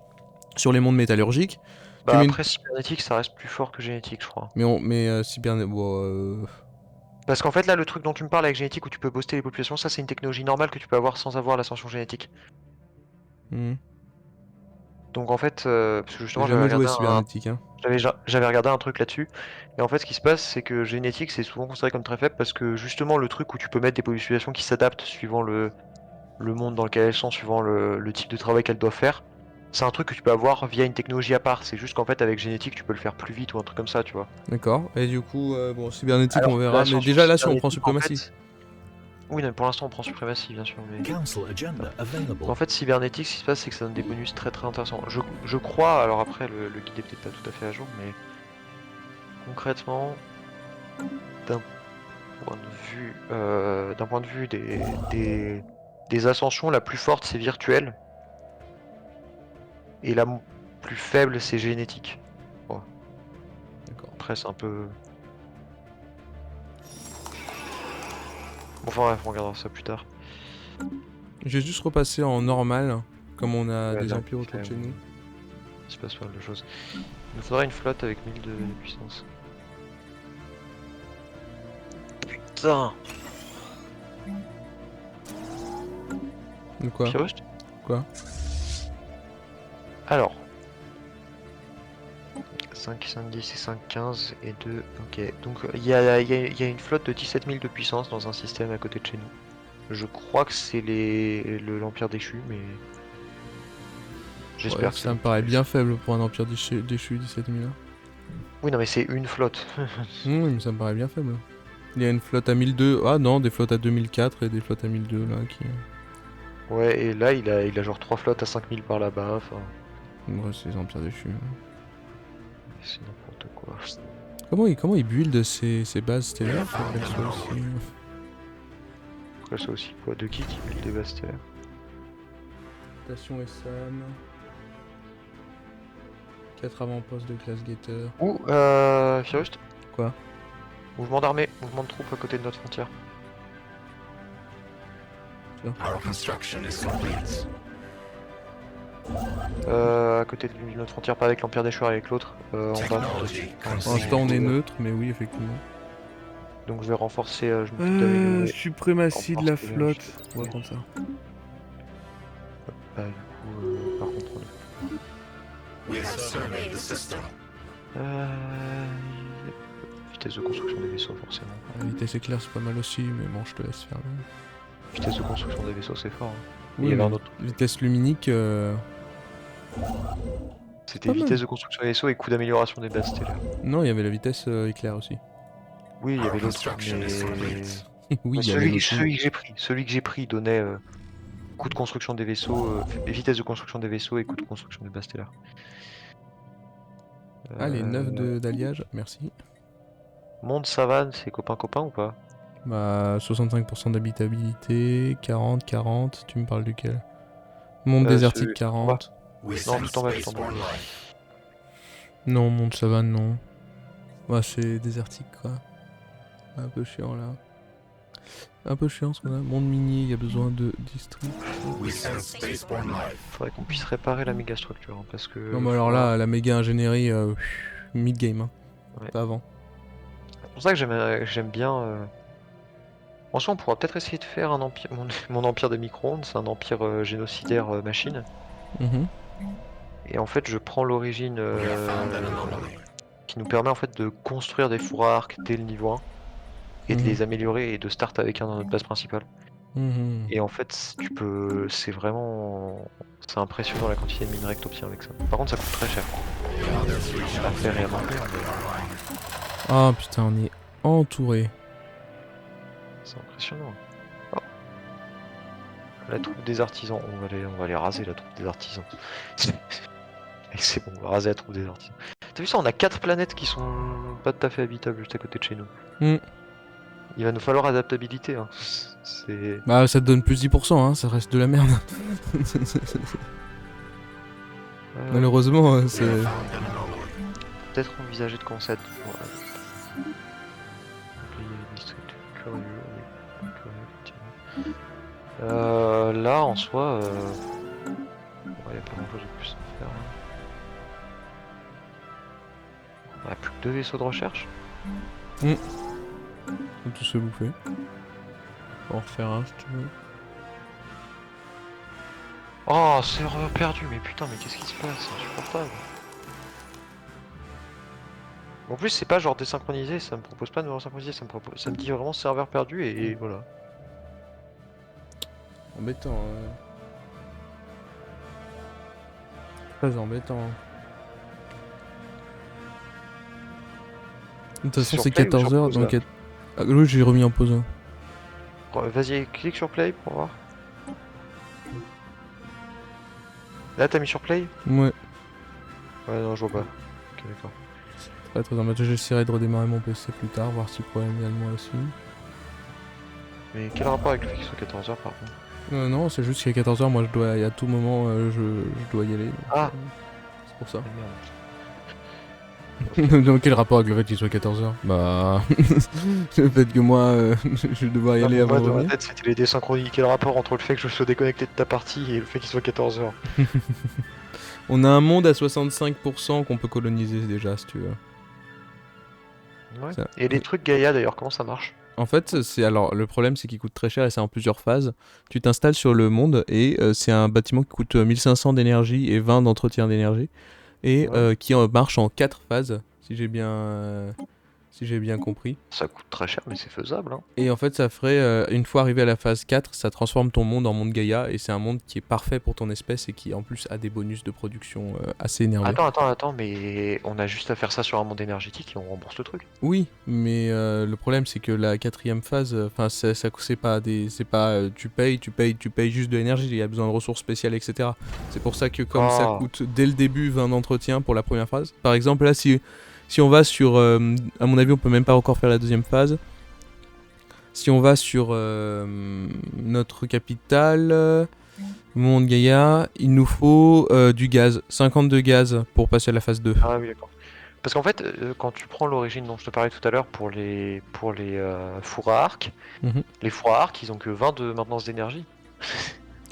sur les mondes métallurgiques. Bah tu après, cybernétique, ça reste plus fort que génétique, je crois. Mais cybernétique... Parce qu'en fait, là, le truc dont tu me parles avec génétique où tu peux booster les populations, ça, c'est une technologie normale que tu peux avoir sans avoir l'ascension génétique. Donc en fait, parce que justement, J'ai jamais joué cybernétique. Hein. j'avais regardé un truc là-dessus. Et en fait, ce qui se passe, c'est que génétique, c'est souvent considéré comme très faible parce que justement, le truc où tu peux mettre des populations qui s'adaptent suivant le monde dans lequel elles sont, suivant le type de travail qu'elles doivent faire, c'est un truc que tu peux avoir via une technologie à part. C'est juste qu'en fait, avec génétique, tu peux le faire plus vite ou un truc comme ça, tu vois. D'accord. Et du coup, bon, cybernétique, Alors, on verra. Mais l'ascension déjà là, si on prend cybernétique, en suprématie. fait- Oui, non, pour l'instant, on prend suprématie, bien sûr. Mais... Council agenda available. En fait, cybernétique, ce qui se passe, c'est que ça donne des bonus très très intéressants. Je crois, alors après, le guide est peut-être pas tout à fait à jour, mais concrètement, d'un point de vue des ascensions, la plus forte, c'est virtuel, et la plus faible, c'est génétique. Bon. D'accord. Après, c'est un peu... Bon, enfin bref, on regardera ça plus tard. J'ai juste repassé en normal, comme on a Ouais, des là, empires autour de c'est- chez nous. Il se passe pas mal de choses. Il nous faudra une flotte avec 1000 de puissance. Putain! De quoi? Pyrrhus? Quoi? Alors. 5, 5, 10 et 5, 15 et 2. Ok. Donc il y a une flotte de 17 000 de puissance dans un système à côté de chez nous. Je crois que c'est l'Empire déchu, mais. J'espère Ouais, que ça me paraît bien faible pour un empire déchu 17 000. Hein. Oui, non, mais c'est une flotte. Oui, mais ça me paraît bien faible. Il y a une flotte à 1002. Ah non, des flottes à 2004 et des flottes à 1002 là qui. Ouais, et là il a genre 3 flottes à 5000 par là-bas. Enfin, Ouais, c'est les empires déchus. c'est n'importe quoi. Comment ils build ces bases stellaires pour qu'elles soient aussi. Après, ça aussi quoi? De qui build des bases stellaires? Station SM. 4 avant-postes de classe Gator. Ou, Firust. Quoi? Mouvement d'armée, mouvement de troupes à côté de notre frontière. Our construction is complete. À côté de notre frontière, pas avec l'Empire des Chouars, avec l'autre. En bas. Technology Pour l'instant, on est neutre, mais oui, effectivement. Donc je vais renforcer. Je m'occupe d'améliorer. Suprématie de la renforcer flotte. l'énergie. On va prendre ça. Du coup, par contre, We have surveyed the system. vitesse de construction des vaisseaux, forcément. La vitesse éclair, c'est pas mal aussi, mais bon, je te laisse faire. Vitesse de construction des vaisseaux, c'est fort. Hein. Il Oui, y avait mais un autre. vitesse luminique. C'était pas mal. vitesse de construction des vaisseaux et coût d'amélioration des bases stellaires. Non, il y avait la vitesse éclair aussi. Oui, il y Our avait l'autre. construction is complete. Oui, Mais il y avait l'autre. celui que j'ai pris donnait coût de construction des vaisseaux, vitesse de construction des vaisseaux et coût de construction des bases stellaires. Ah, les 9 Euh, d'alliage, merci. Monde savane, c'est copain ou pas? Bah, 65% d'habitabilité, 40, tu me parles duquel? Monde désertique, celui- 40. We Non, sense tout en bas, tout en spaceborne bas. life. Non, monde savane, non. Ouais, c'est désertique, quoi. Un peu chiant, là. Un peu chiant, ce qu'on a. Monde minier, il y a besoin de district. We sense spaceborne life. Faudrait qu'on puisse réparer la méga structure, hein, parce que... Non, mais alors là, la méga ingénierie, mid-game, hein. Ouais. Pas avant. C'est pour ça que j'aime bien... Ensuite, on pourra peut-être essayer de faire un empire... Mon empire des micro-ondes, c'est un empire génocidaire machine. Mhm. Et en fait, je prends l'origine We have found an anomaly. qui nous permet en fait de construire des fours à arc dès le niveau 1 et de Mhm. les améliorer et de start avec un dans notre base principale. Mhm. Et en fait, c'est vraiment... C'est impressionnant la quantité de minerais que tu obtiens avec ça. Par contre, ça coûte très cher. À faire et à monter, mais Ah putain, on est entouré. c'est impressionnant. Oh. La troupe des artisans, on va les raser la troupe des artisans. Et c'est bon, on va raser la troupe des artisans. T'as vu ça, on a 4 planètes qui sont pas tout à fait habitables juste à côté de chez nous. Mm. Il va nous falloir adaptabilité. Hein. C'est... Bah, ça te donne plus 10%, hein, ça reste de la merde. Malheureusement, c'est. We have found an anomaly. Peut-être envisager de commencer à... Ouais. Oublier les districts curieux, oui. Curieux, effectivement. Là, en soi... Il n'y a pas grand-chose de plus à faire. Hein. On a plus que 2 vaisseaux de recherche. On peut tous se bouffer. On va en refaire un si tu veux. Oh, serveur perdu, mais putain, mais qu'est-ce qui se passe? C'est insupportable. En plus, c'est pas genre désynchronisé, ça me propose pas de me resynchroniser, ça me dit vraiment serveur perdu et voilà. Embêtant. Très embêtant. De toute façon, Sur c'est play ou sur 14h, pause, donc. là Ah, l'autre, j'ai remis en pause. Vas-y, clique sur play pour voir. Là, t'as mis sur play? Ouais, Ouais, non, je vois pas. Ok, d'accord. très embêtant. J'essaierai de redémarrer mon PC plus tard, voir si le problème vient de moi aussi. Mais quel rapport avec le fait qu'il soit 14h par contre? Non, c'est juste qu'à 14h, moi, je dois, et à tout moment, je dois y aller. Donc, Ah. c'est pour ça. Ah, merde. Donc, quel rapport avec le fait qu'il soit 14h? Bah. le fait que moi, je vais devoir y aller Ah, avant moi, de dans ma revenir. tête, c'était les désynchronies. Quel rapport entre le fait que je sois déconnecté de ta partie et le fait qu'il soit 14h? On a un monde à 65% qu'on peut coloniser déjà, si tu veux. Ouais. Ça- Et les trucs Gaïa d'ailleurs, comment ça marche? En fait, c'est alors le problème, c'est qu'il coûte très cher et c'est en plusieurs phases. Tu t'installes sur le monde et c'est un bâtiment qui coûte 1500 d'énergie et 20 d'entretien d'énergie et Ouais. qui marche en 4 phases, si j'ai bien compris. Ça coûte très cher, mais c'est faisable. Hein. Et en fait, ça ferait une fois arrivé à la phase 4, ça transforme ton monde en monde Gaïa et c'est un monde qui est parfait pour ton espèce et qui en plus a des bonus de production assez énervés. Attends, mais on a juste à faire ça sur un monde énergétique et on rembourse le truc. Oui, mais le problème c'est que la 4ème phase, enfin c'est pas tu payes juste de l'énergie, il y a besoin de ressources spéciales, etc. C'est pour ça que comme ça Ah. coûte dès le début 20 d'entretien pour la première phase. Par exemple là si on va sur, à mon avis on peut même pas encore faire la 2ème phase. Si on va sur notre capitale, Monde Gaïa, il nous faut du gaz. 52 gaz pour passer à la phase 2. Ah oui, d'accord. Parce qu'en fait, quand tu prends l'origine dont je te parlais tout à l'heure pour les fours à arc, Mhm. les fours à arc, ils ont que 20 de maintenance d'énergie.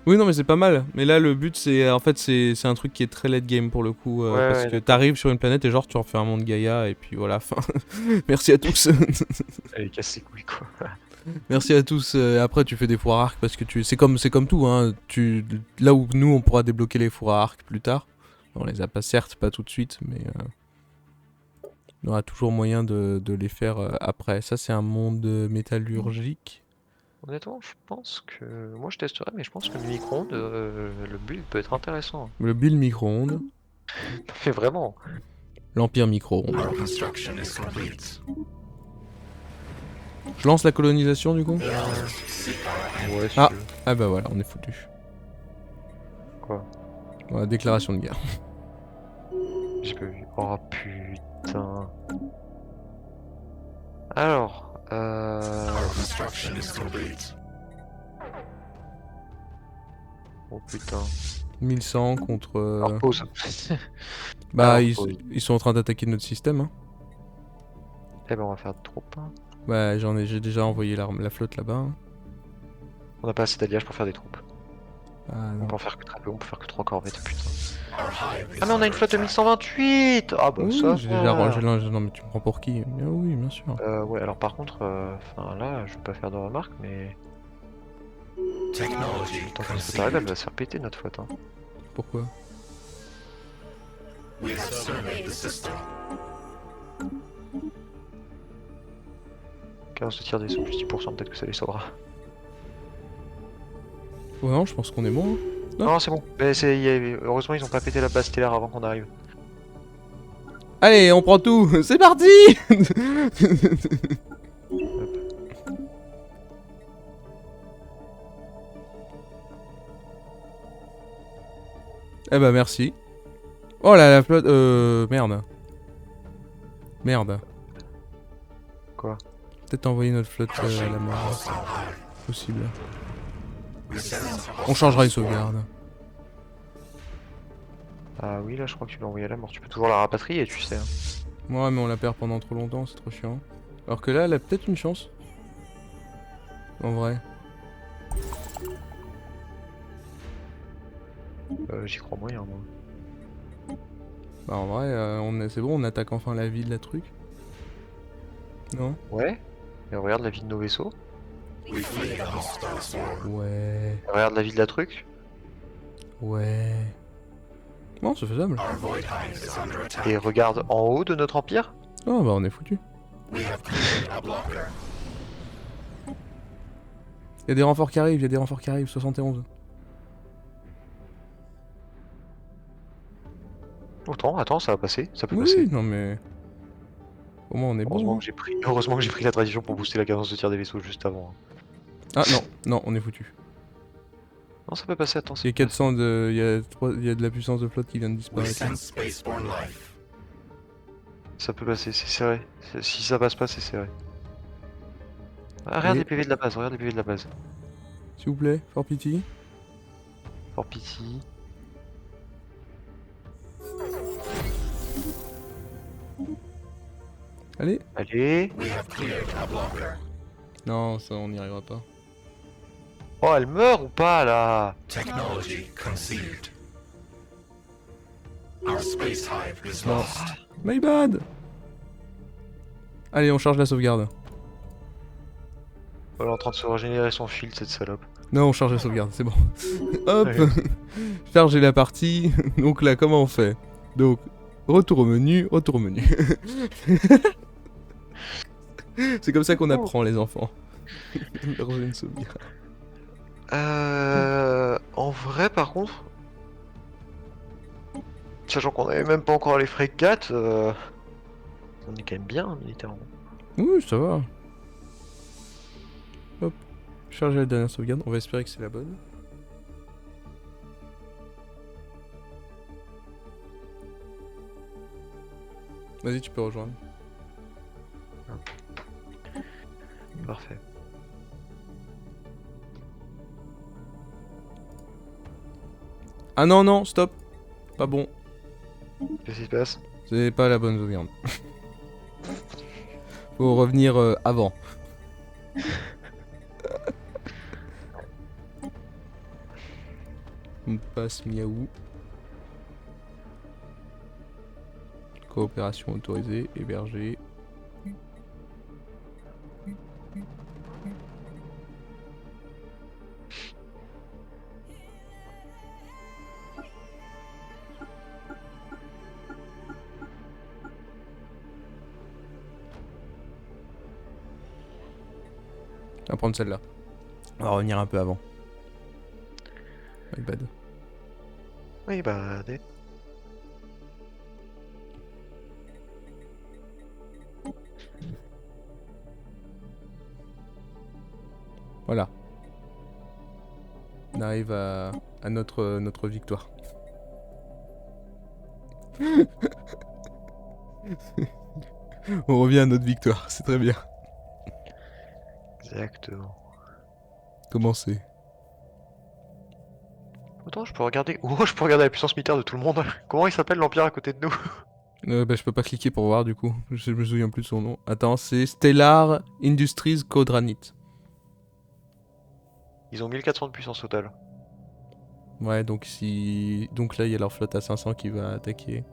Oui, non, mais c'est pas mal. Mais là, le but, c'est en fait, c'est un truc qui est très late game pour le coup. Ouais, Parce ouais, que d'accord. t'arrives sur une planète et genre, tu refais un monde Gaïa et puis voilà, fin. Merci à tous. Elle casse ses couilles, quoi. Merci à tous. Après, tu fais des fours à arc parce que c'est comme tout. Hein. Là où nous, on pourra débloquer les fours à arc plus tard. On les a pas, certes, pas tout de suite, mais on aura toujours moyen de les faire après. Ça, c'est un monde métallurgique. Honnêtement, je pense que... Moi, je testerai, mais je pense que le micro-ondes, le build peut être intéressant. Le build micro-ondes. Mais vraiment. L'Empire micro-ondes. Our construction is complete. Je lance la colonisation du coup. Ouais, si Ah. tu veux. Ah bah voilà, on est foutu. Quoi? Voilà, déclaration de guerre. J'ai pas vu. Oh putain. Alors, Our construction is complete. oh putain. 1100 contre... Alors pause. Bah, alors, ils, pause. ils sont en train d'attaquer notre système. Hein. Eh ben on va faire de troupes. Hein. Bah, j'ai déjà envoyé la flotte là-bas. Hein. On n'a pas assez d'alliages pour faire des troupes. Ah On non. peut en faire que très peu, on peut faire que 3 corvettes, putain. Our hive is Ah mais on a une flotte de 1128. Ah bah Oui, ça j'ai va. déjà rangé. Non, mais tu me prends pour qui? Ah oui, bien sûr. Ouais, alors par contre, enfin là, je vais pas faire de remarques, mais... technology Tant que ça t'arrive, elle conceived. va se faire péter notre flotte. Hein. Pourquoi? We have surveyed the system. 15 de tir des sous plus 10%, peut-être que ça les sauvera. Ouais, non, je pense qu'on est bon. Hein. Ah. Non, c'est bon. Mais heureusement, ils ont pas pété la base stellaire avant qu'on arrive. Allez, on prend tout. C'est parti. Eh bah merci. Oh là, la flotte... Merde. Merde. Quoi? Peut-être envoyer notre flotte à la mort. Hostile hive. Possible. We sense On changera une sauvegarde. Ah oui, là, je crois que tu l'as envoyé à la mort. Tu peux toujours la rapatrier, tu sais. Hein. Ouais, mais on la perd pendant trop longtemps, c'est trop chiant. Alors que là, elle a peut-être une chance. En vrai. J'y crois moyen, moi. Bah en vrai, c'est bon, on attaque enfin la ville, la truc. Non? Ouais. Et regarde la vie de nos vaisseaux. we flee the hostile swarm. Ouais. Et regarde la vie de la truc. Ouais. Bon, c'est faisable. Our void hive is under attack. Et regarde en haut de notre empire. Oh bah on est foutu. We have cleared a blocker. Y'a des renforts qui arrivent, 71. Attends, ça va passer. Ça peut Oui, passer. non mais... Au moins on est Heureusement bon. que heureusement que j'ai pris la tradition pour booster la cadence de tir des vaisseaux juste avant. Hein. Ah non, non, on est foutu. Non, ça peut passer, attends. Il y a 400 de... Il y a de la puissance de flotte qui vient de We disparaître. sense spaceborne life. Ça peut passer, c'est serré. Si ça passe pas, c'est serré. Ah, regarde Et- les PV de la base, regarde les PV de la base. S'il vous plaît, for pity. For pity. Allez. Allez. We have cleared a blocker. Non, ça on n'y arrivera pas. Oh, elle meurt ou pas là? Technology conceived. Our space hive is Non. lost. My bad. Allez, on charge la sauvegarde. Elle est en train de se régénérer son shield, cette salope. Non, on charge la sauvegarde, c'est bon. Hop. Ouais. Charger la partie. Donc là, comment on fait? Donc, retour au menu, retour au menu. C'est comme ça qu'on apprend les enfants. Charger une sauvegarde. En vrai, par contre, sachant qu'on avait même pas encore les frégates, on est quand même bien hein, militairement. Oui, ça va. Hop. Charger la dernière sauvegarde. On va espérer que c'est la bonne. Vas-y, tu peux rejoindre. Parfait. Ah non, non, stop. Pas bon. Qu'est-ce qui se passe? C'est pas la bonne sauvegarde. Faut revenir avant. On passe miaou. Coopération autorisée, hébergée. On va prendre celle-là. On va revenir un peu avant. My bad. Oui, bah. Voilà. On arrive à notre victoire. On revient à notre victoire, c'est très bien. Exactement. Comment c'est? Autant je peux regarder. Oh, je peux regarder la puissance militaire de tout le monde. Comment il s'appelle l'Empire à côté de nous? Bah, je peux pas cliquer pour voir du coup. Je me souviens plus de son nom. Attends, c'est Stellar Industries Codranit. Ils ont 1400 de puissance totale. Ouais, donc si. Donc là, il y a leur flotte à 500 qui va attaquer.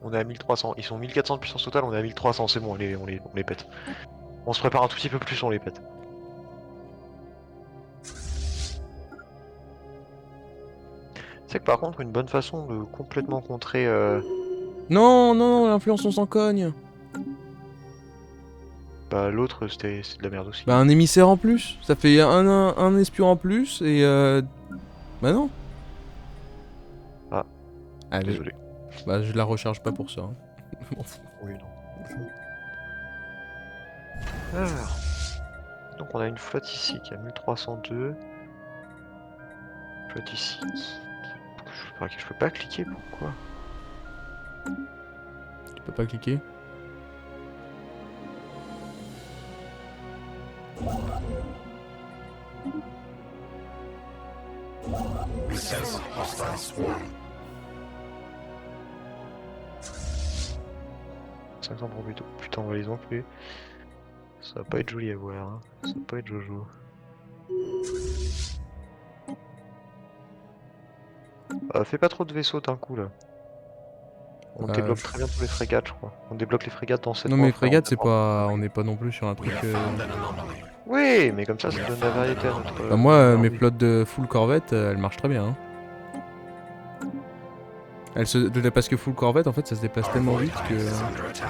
On est à 1300. Ils sont 1400 de puissance totale, on est à 1300. C'est bon, on les pète. On se prépare un tout petit peu plus, on les pète. C'est que par contre, une bonne façon de complètement contrer. Non, non, l'influence on s'en cogne. Bah, l'autre, c'est de la merde aussi. Bah, un émissaire en plus. Ça fait un espion en plus et Bah non. Ah. Allez. Désolé. Bah, je la recharge pas pour ça. Hein. Oui, non. Alors. Donc, on a une flotte ici qui a 1302. Flotte ici. Je peux pas cliquer, pourquoi? Tu peux pas cliquer? We sense a hostile swarm. 500 pour plutôt. Putain, on va les enculer. Ça va pas être joli à voir, hein. Ça va pas être jojo. Fais pas trop de vaisseaux d'un coup là. On débloque très bien tous les frégates, je crois. On débloque les frégates dans cette Non, mais frégate, c'est pas. On n'est pas non plus sur un We truc. have found an anomaly. Oui, mais comme ça donne la variété à notre. Bah, moi, mes armée. flottes de full corvette, elles marchent très bien. Hein. Parce que full corvette, en fait, ça se déplace Our tellement void vite que. hive is under attack.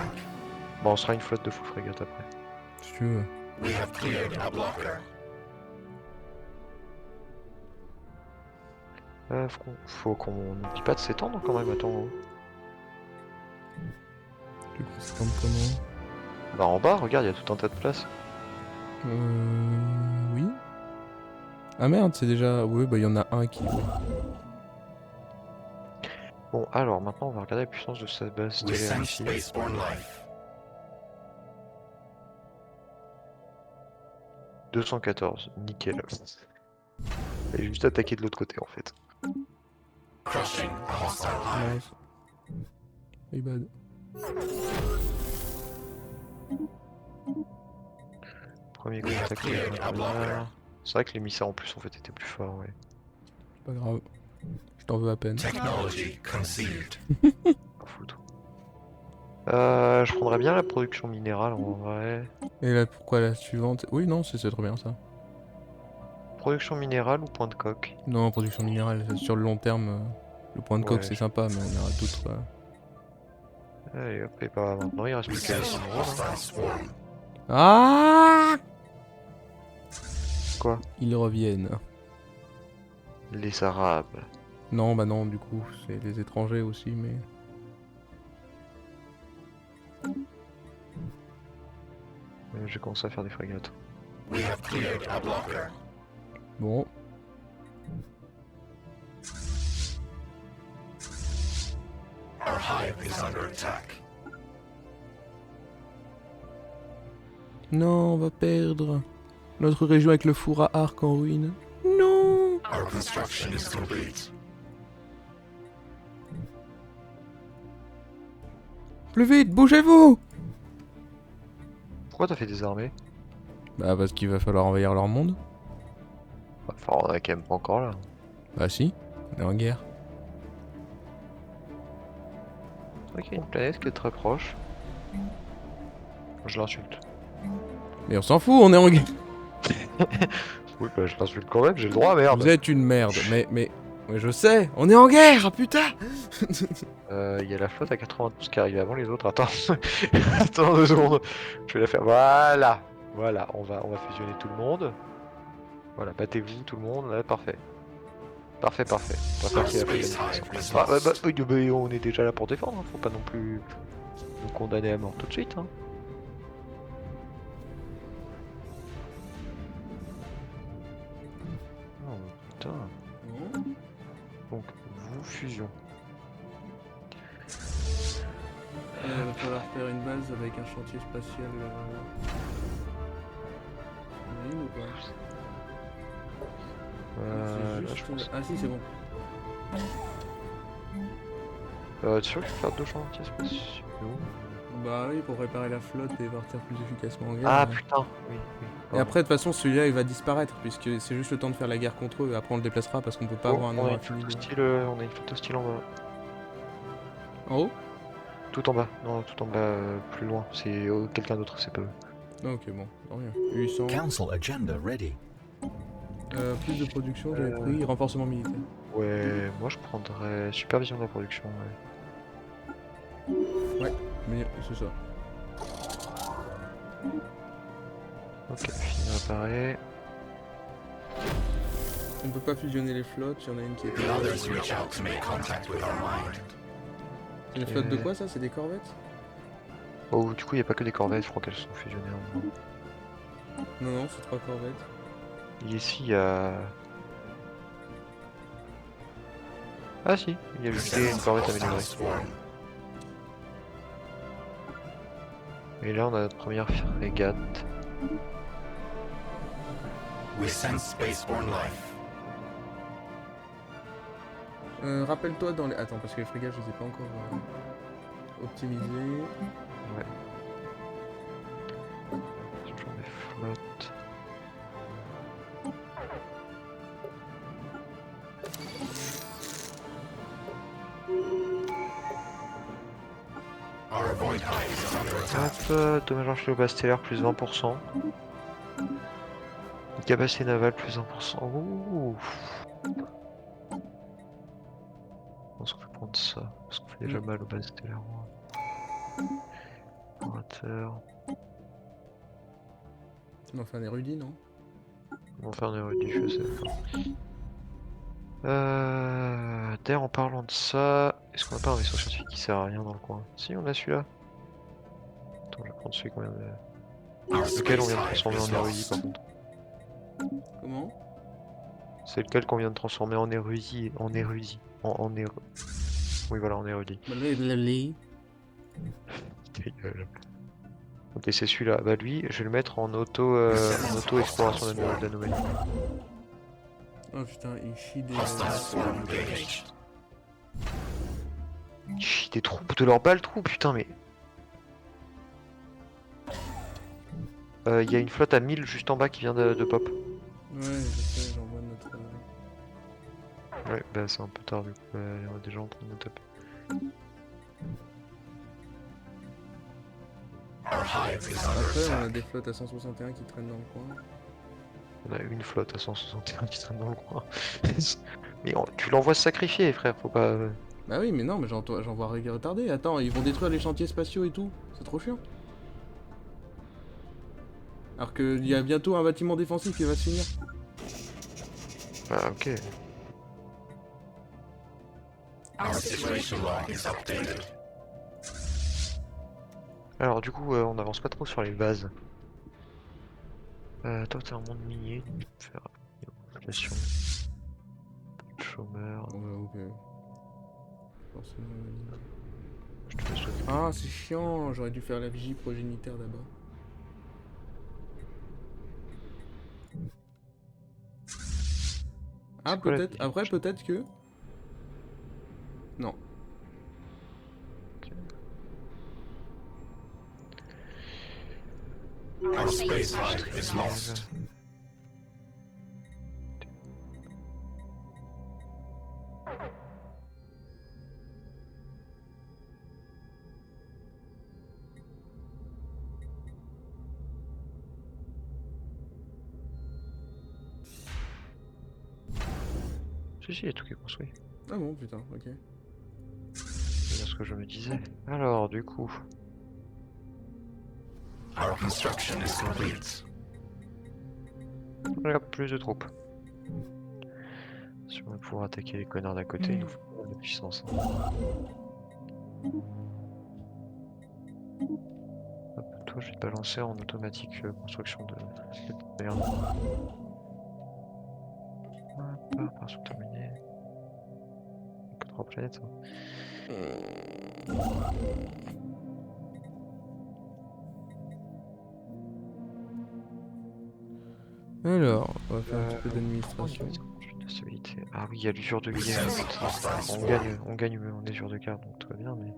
Bon, on sera une flotte de full frégate après. Si tu veux. We have cleared a blocker. Faut qu'on n'oublie pas de s'étendre quand même, attends. Du coup, c'est comme comment? Bah en bas, regarde, il y a tout un tas de place. Oui. Ah merde, c'est déjà. Oui, bah il y en a un qui. Bon, alors maintenant on va regarder la puissance de sa base We stellaire sense ici. spaceborne life. 214, nickel. Elle est juste attaqué de l'autre côté en fait. Crushing a hostile hive. Nice. My bad. Premier We have contact. cleared a blocker. C'est vrai que l'émissaire en plus en fait était plus fort, ouais. C'est pas grave. Je t'en veux à peine. Technology conceived. Pas foutre. Je prendrais bien la production minérale en vrai. Et là, pourquoi la suivante? Oui, non, c'est très bien ça. Production minérale ou point de coque? Non, production minérale, sur le long terme, le point de coque Ouais, c'est sympa, mais on aura d'autres. Allez hop, et bah maintenant il reste We plus qu'à sense a hostile swarm. Ah! Quoi? Ils reviennent. Les Arabes. Non, bah non, du coup, c'est les étrangers aussi, mais. J'ai commencé à faire des frégates. We have cleared a blocker. Bon. Our hive is under attack. Non, on va perdre. Notre région avec le four à arc en ruine. Non! Our construction is complete. Plus vite, bougez-vous! Pourquoi t'as fait des armées? Bah parce qu'il va falloir envahir leur monde. Enfin, on est quand même pas encore là. Bah si, on est en guerre. Ok, il y a une planète qui est très proche. Je l'insulte. Mais on s'en fout, on est en guerre. Oui, bah je l'insulte quand même, j'ai le droit, merde. Vous êtes une merde, mais je sais, on est en guerre, ah putain! Il y a la flotte à 92 qui arrive avant les autres. Attends, attends 2 secondes. Je vais la faire. Voilà, voilà. On va fusionner tout le monde. Voilà, battez-vous tout le monde. Là, parfait. Parfait, parfait. On va faire qu'il y a la fédération. On est déjà là pour défendre. Hein. Faut pas non plus nous condamner à mort tout de suite. Hein. Oh putain. Donc, vous fusion. Il va falloir faire une base avec un chantier spatial. On est où ou pas? Là, je pense. Ah si, c'est bon. Tu es sûr que je vais faire 2 chantiers spatiaux? Bah oui, pour réparer la flotte et partir plus efficacement en guerre. Ah ouais. putain, oui. Et après, de toute façon, celui-là il va disparaître puisque c'est juste le temps de faire la guerre contre eux. Après, on le déplacera parce qu'on peut pas avoir un on a nombre une infini flotte de. hostile, on a une flotte hostile en bas. En haut? Tout en bas, non, tout en bas, plus loin. C'est quelqu'un d'autre, c'est pas eux. Ah, ok, bon, tant rien. 800. Council agenda ready. Plus de production, j'avais pris. Renforcement militaire. Ouais, moi je prendrais supervision de la production, ouais. Mais c'est ça. Ok, fini réparé. On peut pas fusionner les flottes, il y en a une qui est. The others reach out to make contact with our mind. C'est une flotte de quoi ça? C'est des corvettes? Oh, du coup, il n'y a pas que des corvettes, je crois qu'elles sont fusionnées en gros. Non, non, c'est 3 corvettes. Et ici, il y a. Ah si, il y a juste une corvette améliorée. Swarm. Et là, on a notre première frégate. We sense spaceborne life. Rappelle-toi dans les. Attends, parce que les frégates, je les ai pas encore optimisés. Ouais. Toujours des flottes. Our void hive is under attack. Hop, dommage archéo stellaire plus 20%. Capacité navale plus 1%. Ouh. Je pense qu'on peut prendre ça, parce qu'on fait déjà mal aux bases stellaires. Orateur. On en fait un érudit, non? On va faire un érudit, je sais. D'ailleurs, en parlant de ça, est-ce qu'on a pas un vaisseau scientifique qui sert à rien dans le coin? Si, on a celui-là. Attends, je vais prendre celui qu'on vient de... Our Lequel on space vient de hive transformer is en érudit lost. par contre. Comment? C'est lequel qu'on vient de transformer en érudit. Oui, voilà, en érudit. Blablabla. Ta gueule. Ok, c'est celui-là. Bah lui, je vais le mettre en auto exploration d'anomalie. Oh putain, il chie des. Hostile swarm engaged. Chut, des troupes de leur balle trou, putain, mais. Il y a une flotte à 1000 juste en bas qui vient de pop. Ouais, je sais, j'envoie notre. Ouais, bah c'est un peu tard du coup, il y en a déjà en train de nous taper. Our hive is under Après, on a attack. des flottes à 161 qui traînent dans le coin. On a une flotte à 161 qui traîne dans le coin. Mais tu l'envoies se sacrifier, frère, faut pas. Bah oui, mais non, mais j'envoie retardé. Attends, ils vont détruire les chantiers spatiaux et tout. C'est trop chiant. Alors qu'il y a bientôt un bâtiment défensif qui va se finir. Ah, ok. Our situation log is updated. Alors, du coup, on avance pas trop sur les bases. Toi, t'es un monde minier, tu peux faire population. Chômeur. Ouais, ok. Forcément, Je te laisse t'occuper. ah, c'est chiant, j'aurais dû faire la vigie progénitaire d'abord. Ah, C'est quoi la peut-être, vigie après, peut-être que. Non. Our space hive is lost. Si, il y a tout qui est construit. Ah bon, putain, ok. C'est bien ce que je me disais. Alors, du coup, Our construction is complete. on a plus de troupes. Si on va pouvoir attaquer les connards d'à côté, il nous faut de la puissance. Hein. Hop, toi, je vais te balancer en automatique construction de merde. Hop, opération terminée. Que 3 planètes. Hein. Alors, on va faire un petit peu d'administration. La stabilité. Ah oui, il y a l'usure de guerre. On gagne, mais on est usure de garde, donc tout va bien. Mais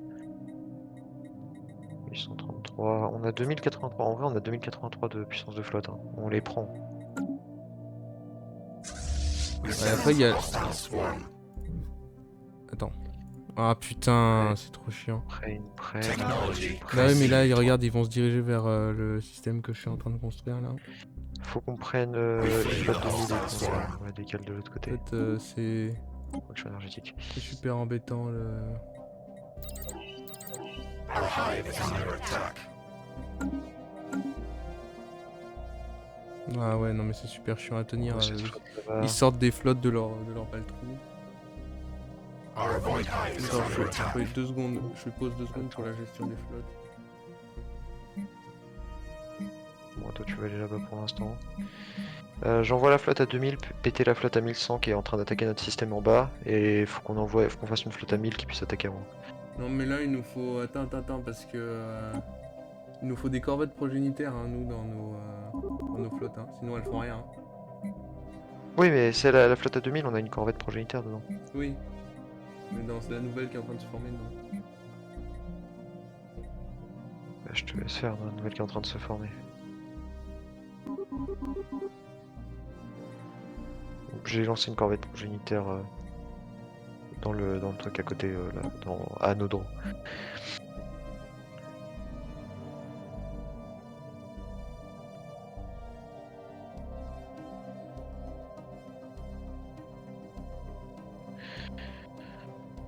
1133, on a 2083. En vrai, on a 2083 de puissance de flotte. Hein. On les prend. Ouais, après, il y a. Attends. Ah putain, c'est trop chiant. Après, une prenne. Technology. Bah ouais, mais là, ils regardent, ils vont se diriger vers le système que je suis en train de construire là. Faut qu'on prenne une flotte de 1000 et qu'on la décale de l'autre En côté. fait, c'est Production énergétique. super embêtant le. Our hive is under attack. Ah ouais, non mais c'est super chiant à tenir. Cette flotte là-bas. Ils sortent des flottes de leur baltrou. Our void hive is Attends, under je attack. fais 2 secondes. Je pose 2 secondes pour la gestion des flottes. Bon, toi, tu vas aller là-bas pour l'instant. J'envoie la flotte à 2000, péter la flotte à 1100 qui est en train d'attaquer notre système en bas. Et faut qu'on fasse une flotte à 1000 qui puisse attaquer avant. Non mais là il nous faut. Attends, parce que. Il nous faut des corvettes progénitaires, hein, nous, dans nos flottes. Hein. Sinon elles font rien. Hein. Oui, mais c'est la flotte à 2000, on a une corvette progénitaire dedans. Oui. Mais non, c'est la nouvelle qui est en train de se former, non. Bah, je te laisse faire, la nouvelle qui est en train de se former. J'ai lancé une corvette progénitaire dans le truc à côté, là, à Nodron.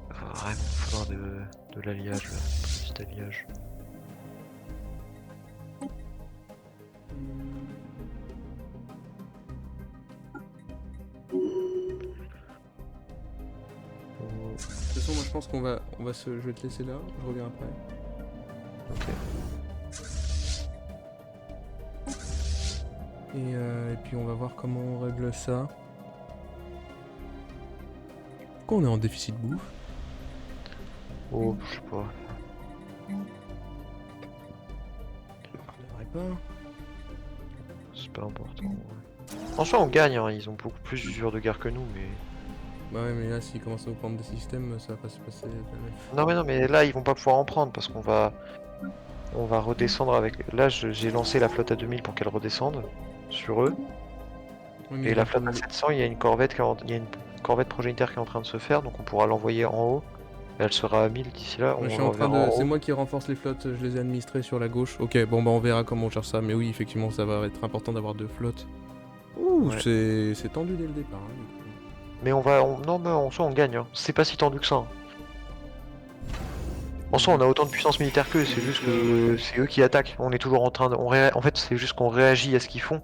Vraiment, il faudra de l'alliage, là, un petit alliage. De toute façon, moi je pense je vais te laisser là, je reviens après. Ok. Et puis on va voir comment on règle ça. Pourquoi on est en déficit bouffe? Oh, je sais pas. On devrait pas. C'est pas important. Ouais. En soi, on gagne, hein. Ils ont beaucoup plus d'usure de guerre que nous, mais. Bah ouais, mais là s'ils commencent à nous prendre des systèmes, ça va pas se passer. Non, mais là, ils vont pas pouvoir en prendre parce qu'on va. On va redescendre avec. Là, j'ai lancé la flotte à 2000 pour qu'elle redescende sur eux. Oui, mais Et ils la vont flotte à prendre- 700, il y a une corvette progénitaire qui est en train de se faire, donc on pourra l'envoyer en haut. Elle sera à 1000 d'ici là. Je On suis en train l'enverra en de. C'est haut. moi qui renforce les flottes, je les ai administrées sur la gauche. Ok, bon bah on verra comment on gère ça. Mais oui, effectivement, ça va être important d'avoir 2 flottes. Ouh, Ouais. c'est tendu dès le départ. Hein, du coup. Mais non, mais en soi, on gagne. Hein. C'est pas si tendu que ça. Hein. En soi, on a autant de puissance militaire qu'eux, c'est juste que c'est eux qui attaquent. On est toujours en train de. En fait, c'est juste qu'on réagit à ce qu'ils font.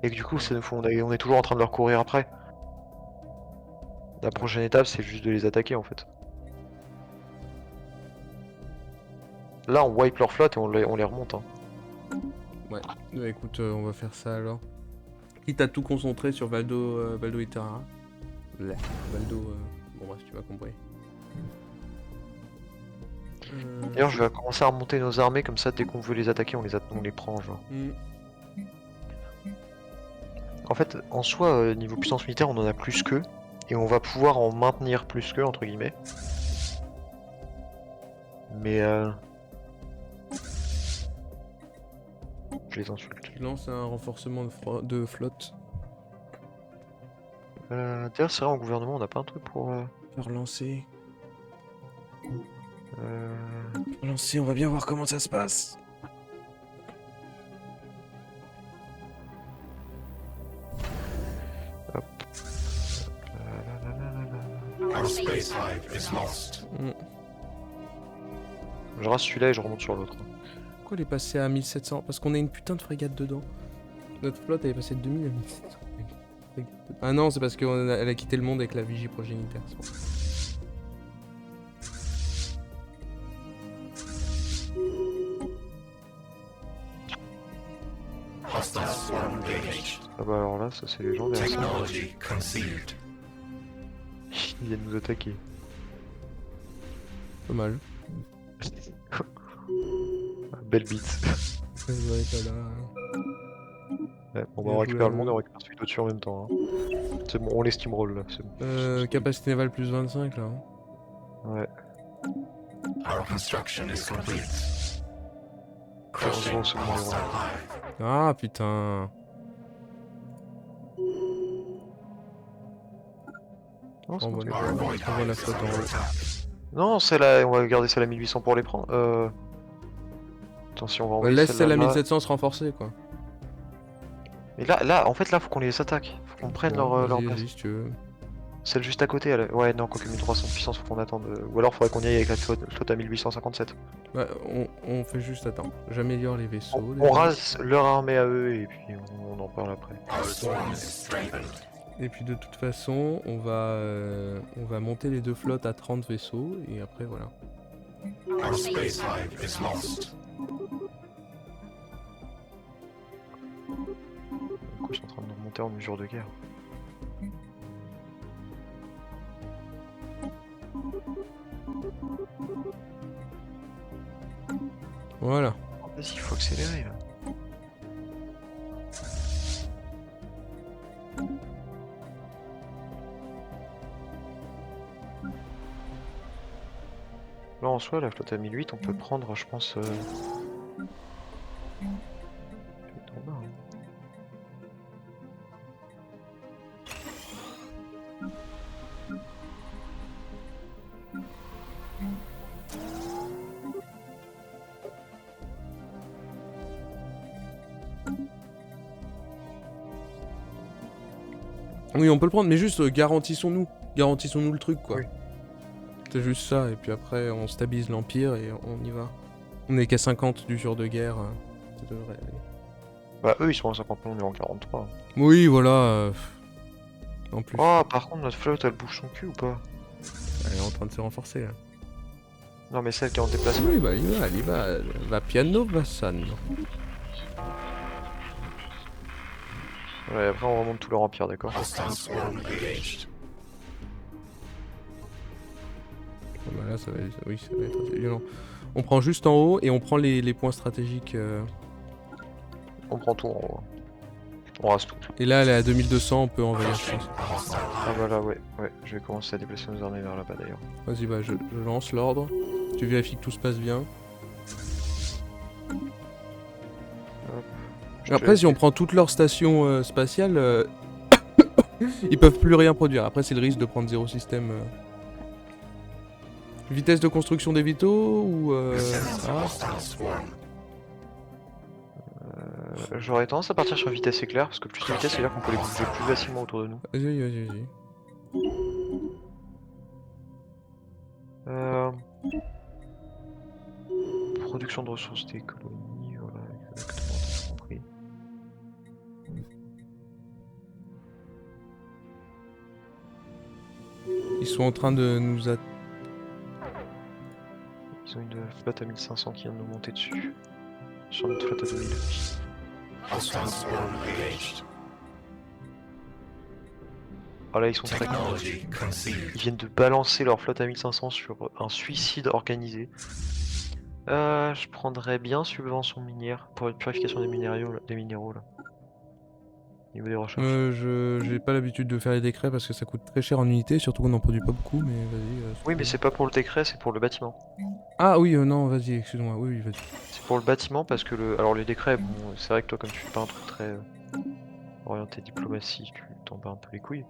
Et que du coup, on est toujours en train de leur courir après. La prochaine étape, c'est juste de les attaquer en fait. Là, on wipe leur flotte et on les remonte. Hein. Ouais, bah écoute, on va faire ça alors. Quitte à tout concentrer sur Valdo et Terra. Valdo, bon bref, tu m'as compris. D'ailleurs, je vais commencer à remonter nos armées, comme ça, dès qu'on veut les attaquer, on les prend, genre. En fait, en soi, niveau puissance militaire, on en a plus qu'eux. Et on va pouvoir en maintenir plus qu'eux, entre guillemets. Mais Je les insulte. Je lance un renforcement de flotte. D'ailleurs, c'est vrai, en gouvernement, on n'a pas un truc pour... Relancer. Euh... Relancer, on va bien voir comment ça se passe. Hop. Our space hive is lost. Je rase celui-là et je remonte sur l'autre. Pourquoi elle est passée à 1700? Parce qu'on a une putain de frégate dedans. Notre flotte elle est passée de 2000 à 1700. Ah non, c'est parce qu'elle a quitté le monde avec la vigie progénitaire. C'est pour ça. Hostile swarm engaged. Ah bah alors là, ça c'est légendaire. Ça. Technology conceived. Ils viennent nous attaquer. Pas mal. Belle bite. Ouais, pas là. Ouais, bon bah Bien on récupère joué, le monde et on récupère celui d'au-dessus en même temps. Hein. C'est bon, on les steamroll là. C'est bon. Capacité navale plus 25 là. Hein. Ouais. Our construction is complete. Heureusement, Crushing c'est bon, hostile on hive. Ah putain. Non, c'est On bon, voit c'est la- bon. Our void on voit la hive is flotte en under haut. attack. Non, celle-là, on va garder celle à 1800 pour les prendre. Attention, on va envoyer Laisse celle celle-là à là. 1700 se renforcer quoi. Mais là, en fait, là, faut qu'on les attaque. Faut qu'on prenne Bon, leur vas-y, base. vas-y si tu veux. Celle juste à côté, elle... Ouais, non, quoique 1300 de puissance, faut qu'on attende. Ou alors, faudrait qu'on y aille avec la flotte à 1857. Bah, on fait juste attends. J'améliore les vaisseaux. On déjà. rase leur armée à eux et puis on en parle après. Our swarm is strengthened. Et puis de toute façon, on va monter les deux flottes à 30 vaisseaux et après voilà. Our space hive is lost. Pourquoi je suis en train de remonter en mesure de guerre? Voilà. Vas-y, il faut accélérer là. Là en soi, la flotte à 1008, on peut prendre, je pense. Je vais être en bas, hein. Oui, on peut le prendre, mais juste garantissons-nous le truc quoi. Oui. C'est juste ça, et puis après on stabilise l'Empire et on y va. On est qu'à 50 d'usure de guerre, ça devrait aller. Bah, eux ils sont à 50 millions, on est en 43. Oui, voilà. En plus, Oh, par contre, notre flotte elle bouge son cul ou pas? elle est en train de se renforcer là. Non, mais celle qui est en déplacement. Oui, bah elle y va, va piano, va san. Ouais, après on remonte tout leur empire, d'accord? Hostile swarm engaged. Bon, bah là, ça va être assez violent. On prend juste en haut et on prend les points stratégiques. On prend tout en haut. On rase tout. Et là, elle est à 2200, on peut envahir, je pense. A hostile Ah bah là, ouais, je vais commencer à déplacer nos armées vers là-bas d'ailleurs. Vas-y, bah je lance l'ordre. Tu vérifies que tout se passe bien. Après, si on prend toutes leurs stations spatiales, ils peuvent plus rien produire. Après, c'est le risque de prendre zéro système. Vitesse de construction des vitaux ou ah. hostile swarm. J'aurais tendance à partir sur vitesse éclair, parce que plus de vitesse, c'est-à-dire qu'on peut les bouger plus facilement autour de nous. Vas-y. Production de ressources des colonies, voilà, exactement, t'as compris. Ils sont en train de nous Ils ont une flotte à 1500 qui vient de nous monter dessus. Sur notre flotte à 2000. Hostile swarm engaged. Ah là, ils sont très cons. Technology conceived. Ils viennent de balancer leur flotte à 1500 sur un suicide organisé. Je prendrais bien subvention minière pour une purification des minéraux là. niveau des recherches. J'ai pas l'habitude de faire les décrets parce que ça coûte très cher en unité, surtout qu'on n'en produit pas beaucoup, mais vas-y. Oui, mais c'est pas pour le décret, c'est pour le bâtiment. Ah oui, non, vas-y, excuse-moi, oui, vas-y. C'est pour le bâtiment parce que alors les décrets, bon, c'est vrai que toi, comme tu fais pas un truc très orienté diplomatie, tu t'en bats un peu les couilles.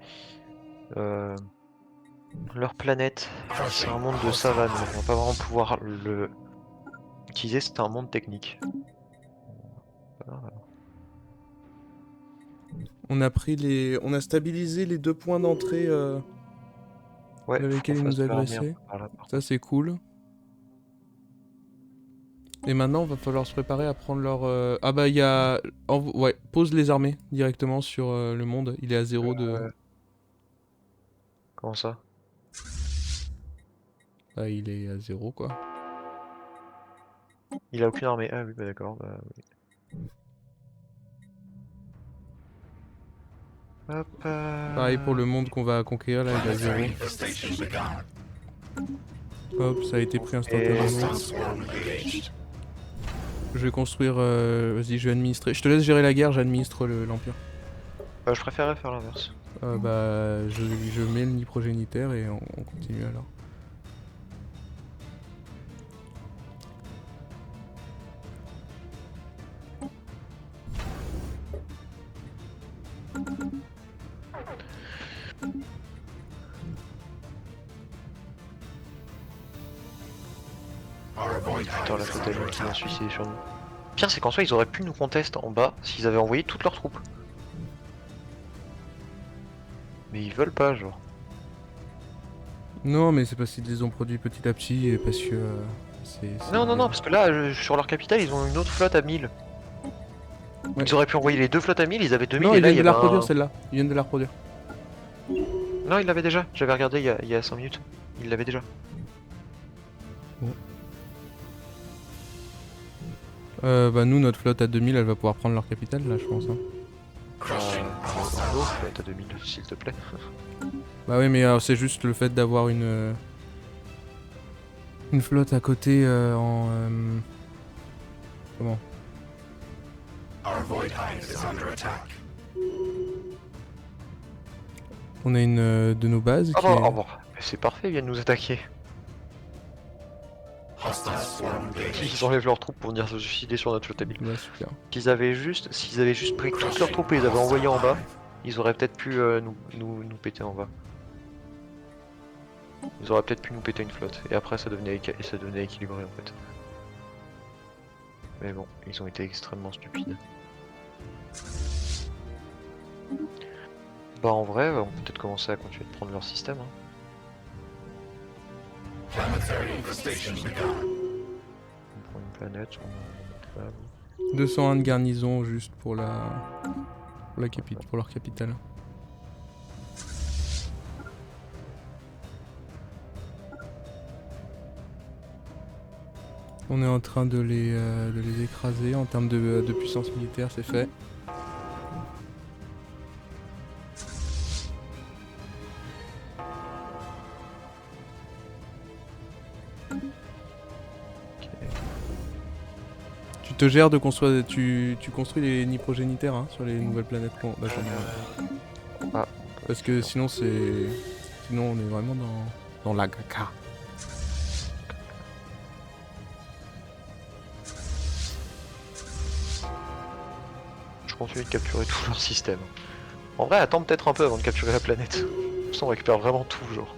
Leur planète, c'est un monde de savane, donc on va pas vraiment pouvoir le utiliser, c'est un monde technique. Voilà. On a stabilisé les 2 points d'entrée Ouais, vers faut lesquels qu'on ils fasse nous de l'armée un agressaient. peu par là, par Ça, c'est cool. Et maintenant, va falloir se préparer à prendre leur... Ah bah, il y a... Ouais, pose les armées directement sur le monde. Il est à 0 de... Comment ça? Ah, il est à 0, quoi. Il a aucune armée. Ah oui, bah d'accord. Bah, oui. Hop, Pareil pour le monde qu'on va conquérir, là, il est à 0. Infestation begun. Hop, ça a été pris Et instantanément. Hostile swarm engaged. Je vais construire... Vas-y, je vais administrer. Je te laisse gérer la guerre, j'administre l'Empire. je préférerais faire l'inverse. Bah, je mets le nid progénitaire et on continue alors. Our avoid Putain, hive la is flotte under alliée qui vient attack. suicider sur nous. Pire, c'est qu'en soi, ils auraient pu nous contester en bas s'ils avaient envoyé toutes leurs troupes. Mais ils veulent pas, genre. Non, mais c'est parce qu'ils les ont produits petit à petit et parce que... Non, parce que là, sur leur capitale, ils ont une autre flotte à 1000. Ouais. Ils auraient pu envoyer les deux flottes à 1000, ils avaient 2000 Non, et ils là, il viennent y de la avait reproduire celle-là. Ils viennent de la reproduire. Non, ils l'avaient déjà. J'avais regardé il y a 5 minutes. Ils l'avaient déjà. Bah nous, notre flotte à 2000, elle va pouvoir prendre leur capitale, là, je pense. Hein. Crushing hostile Bravo, swarm. flotte à 2000, s'il te plaît. Bah oui, mais c'est juste le fait d'avoir une flotte à côté en... Comment? Our void hive is under attack. On a une de nos bases Ah qui bah, est... oh bah, mais c'est parfait, ils viennent nous attaquer. Hostile swarm engaged. Ils enlèvent leurs troupes pour venir se suicider sur notre flotte à 1000. Bah super. S'ils avaient juste pris toutes leurs troupes et les avaient envoyées en bas, ils auraient peut-être pu nous péter en bas. Ils auraient peut-être pu nous péter une flotte. Et après, ça devenait équilibré en fait. Mais bon, ils ont été extrêmement stupides. Bah en vrai, on peut peut-être commencer à continuer de prendre leur système. Hein. Planetary infestation begun. On prend une planète, on va... 201 de garnison juste pour leur capitale. On est en train de les écraser en termes de puissance militaire, c'est fait. Tu te gères de construire, tu construis les nids progénitaires hein, sur les nouvelles planètes qu'on bah, Ah. Parce que sinon on est vraiment dans la caca. Je continue de capturer tout leur système. En vrai, attends peut-être un peu avant de capturer la planète. Comme ça, on récupère vraiment tout, genre.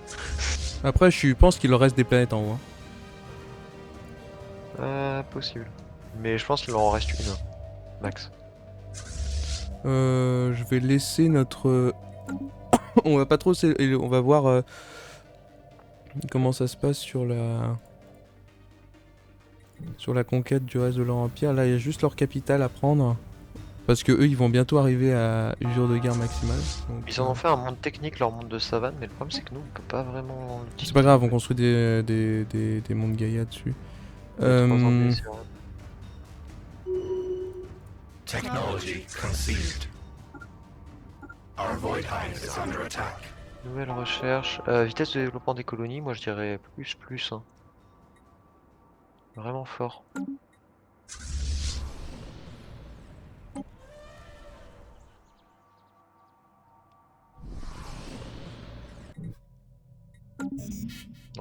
Après, je pense qu'il leur reste des planètes en haut. Hein. Possible. Mais je pense qu'il en reste une, max. Je vais laisser notre... on va pas trop... On va voir comment ça se passe sur la conquête du reste de leur empire. Là, il y a juste leur capitale à prendre. Parce que eux, ils vont bientôt arriver à usure de guerre maximale. Donc, Ils en ont fait un monde technique, leur monde de savane, mais le problème c'est que nous, on peut pas vraiment... c'est pas grave, on construit des mondes Gaïa dessus. Technology conceived. Our void hive is under attack. Nouvelle recherche. Vitesse de développement des colonies, moi je dirais plus. Hein. Vraiment fort.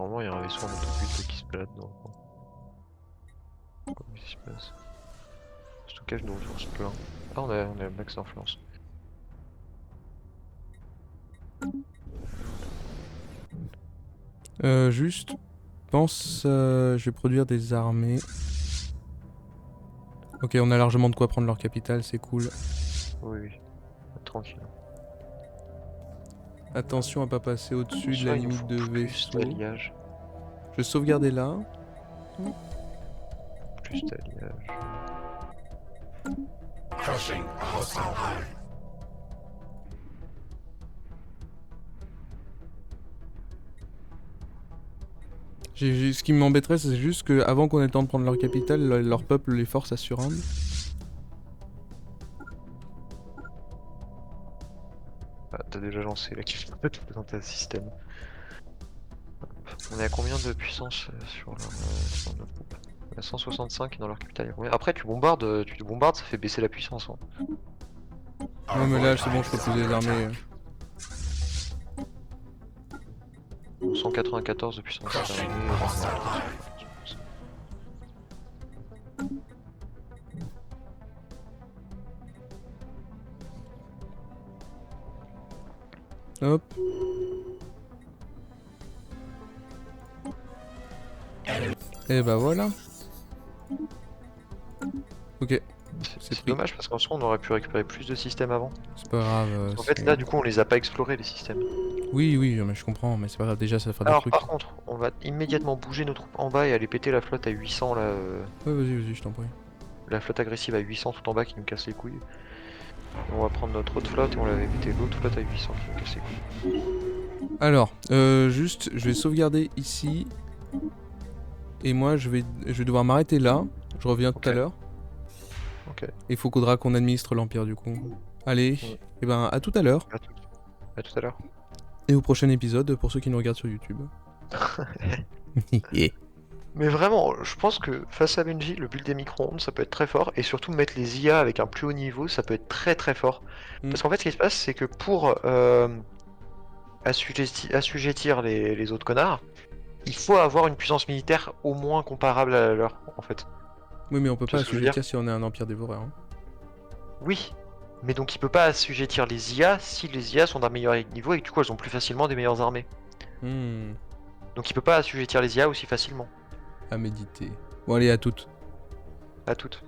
Normalement, il y a un vaisseau en autobus qui se balade dans le coin. Qu'est-ce qui se passe? Stockage de ressources plein. Ah, on a max d'influence. Juste, pense, je vais produire des armées. Ok, on a largement de quoi prendre leur capitale, c'est cool. Oui, oui. Tranquille. Attention à pas passer au-dessus de la Soit il nous limite faut de plus vaisseau. d'alliage. Je vais sauvegarder là. Plus d'alliage. Crushing a hostile hive. Ce qui m'embêterait, c'est juste qu'avant qu'on ait le temps de prendre leur capitale, leur peuple les force à se rendre. Ah, t'as déjà lancé l'activité dans ta système. Hop. On est à combien de puissance sur notre groupe? On a 165 dans leur capitale. Après, tu te bombardes, ça fait baisser la puissance. Hein. Ouais, mais là, c'est bon, je peux poser les armées. 194 de puissance. Crushing a hostile hive. Hop. Et bah voilà. Ok, c'est C'est pris. dommage parce qu'en soi, on aurait pu récupérer plus de systèmes avant. C'est pas grave. En fait, c'est- là, du coup, on les a pas explorés les systèmes. Oui, oui, mais je comprends, mais c'est pas grave, déjà ça fera des Alors, trucs. par contre, on va immédiatement bouger nos troupes en bas et aller péter la flotte à 800 là. Ouais, vas-y, je t'en prie. La flotte agressive à 800 tout en bas qui nous casse les couilles. On va prendre notre autre flotte et on va péter l'autre flotte à 800 qui nous casse les couilles. Alors, juste, je vais sauvegarder ici. Et moi, je vais devoir m'arrêter là. Je reviens tout Ok. à l'heure. Ok. Il faudra qu'on administre l'Empire du coup. Allez, Ouais. et ben à tout à l'heure. À tout à l'heure. Et au prochain épisode pour ceux qui nous regardent sur YouTube. Yeah. Mais vraiment, je pense que face à Benji, le build des micro-ondes, ça peut être très fort. Et surtout, mettre les IA avec un plus haut niveau, ça peut être très très fort. Mm. Parce qu'en fait, ce qui se passe, c'est que pour assujettir les autres connards, il faut avoir une puissance militaire au moins comparable à la leur, en fait. Oui, mais on peut Tu vois pas ce que je veux dire? assujettir si on est un empire dévoreur. Hein. Oui, mais donc il peut pas assujettir les IA si les IA sont d'un meilleur niveau et que du coup elles ont plus facilement des meilleures armées. Hmm, Donc il peut pas assujettir les IA aussi facilement. à méditer. Bon, allez, à toutes. À toutes.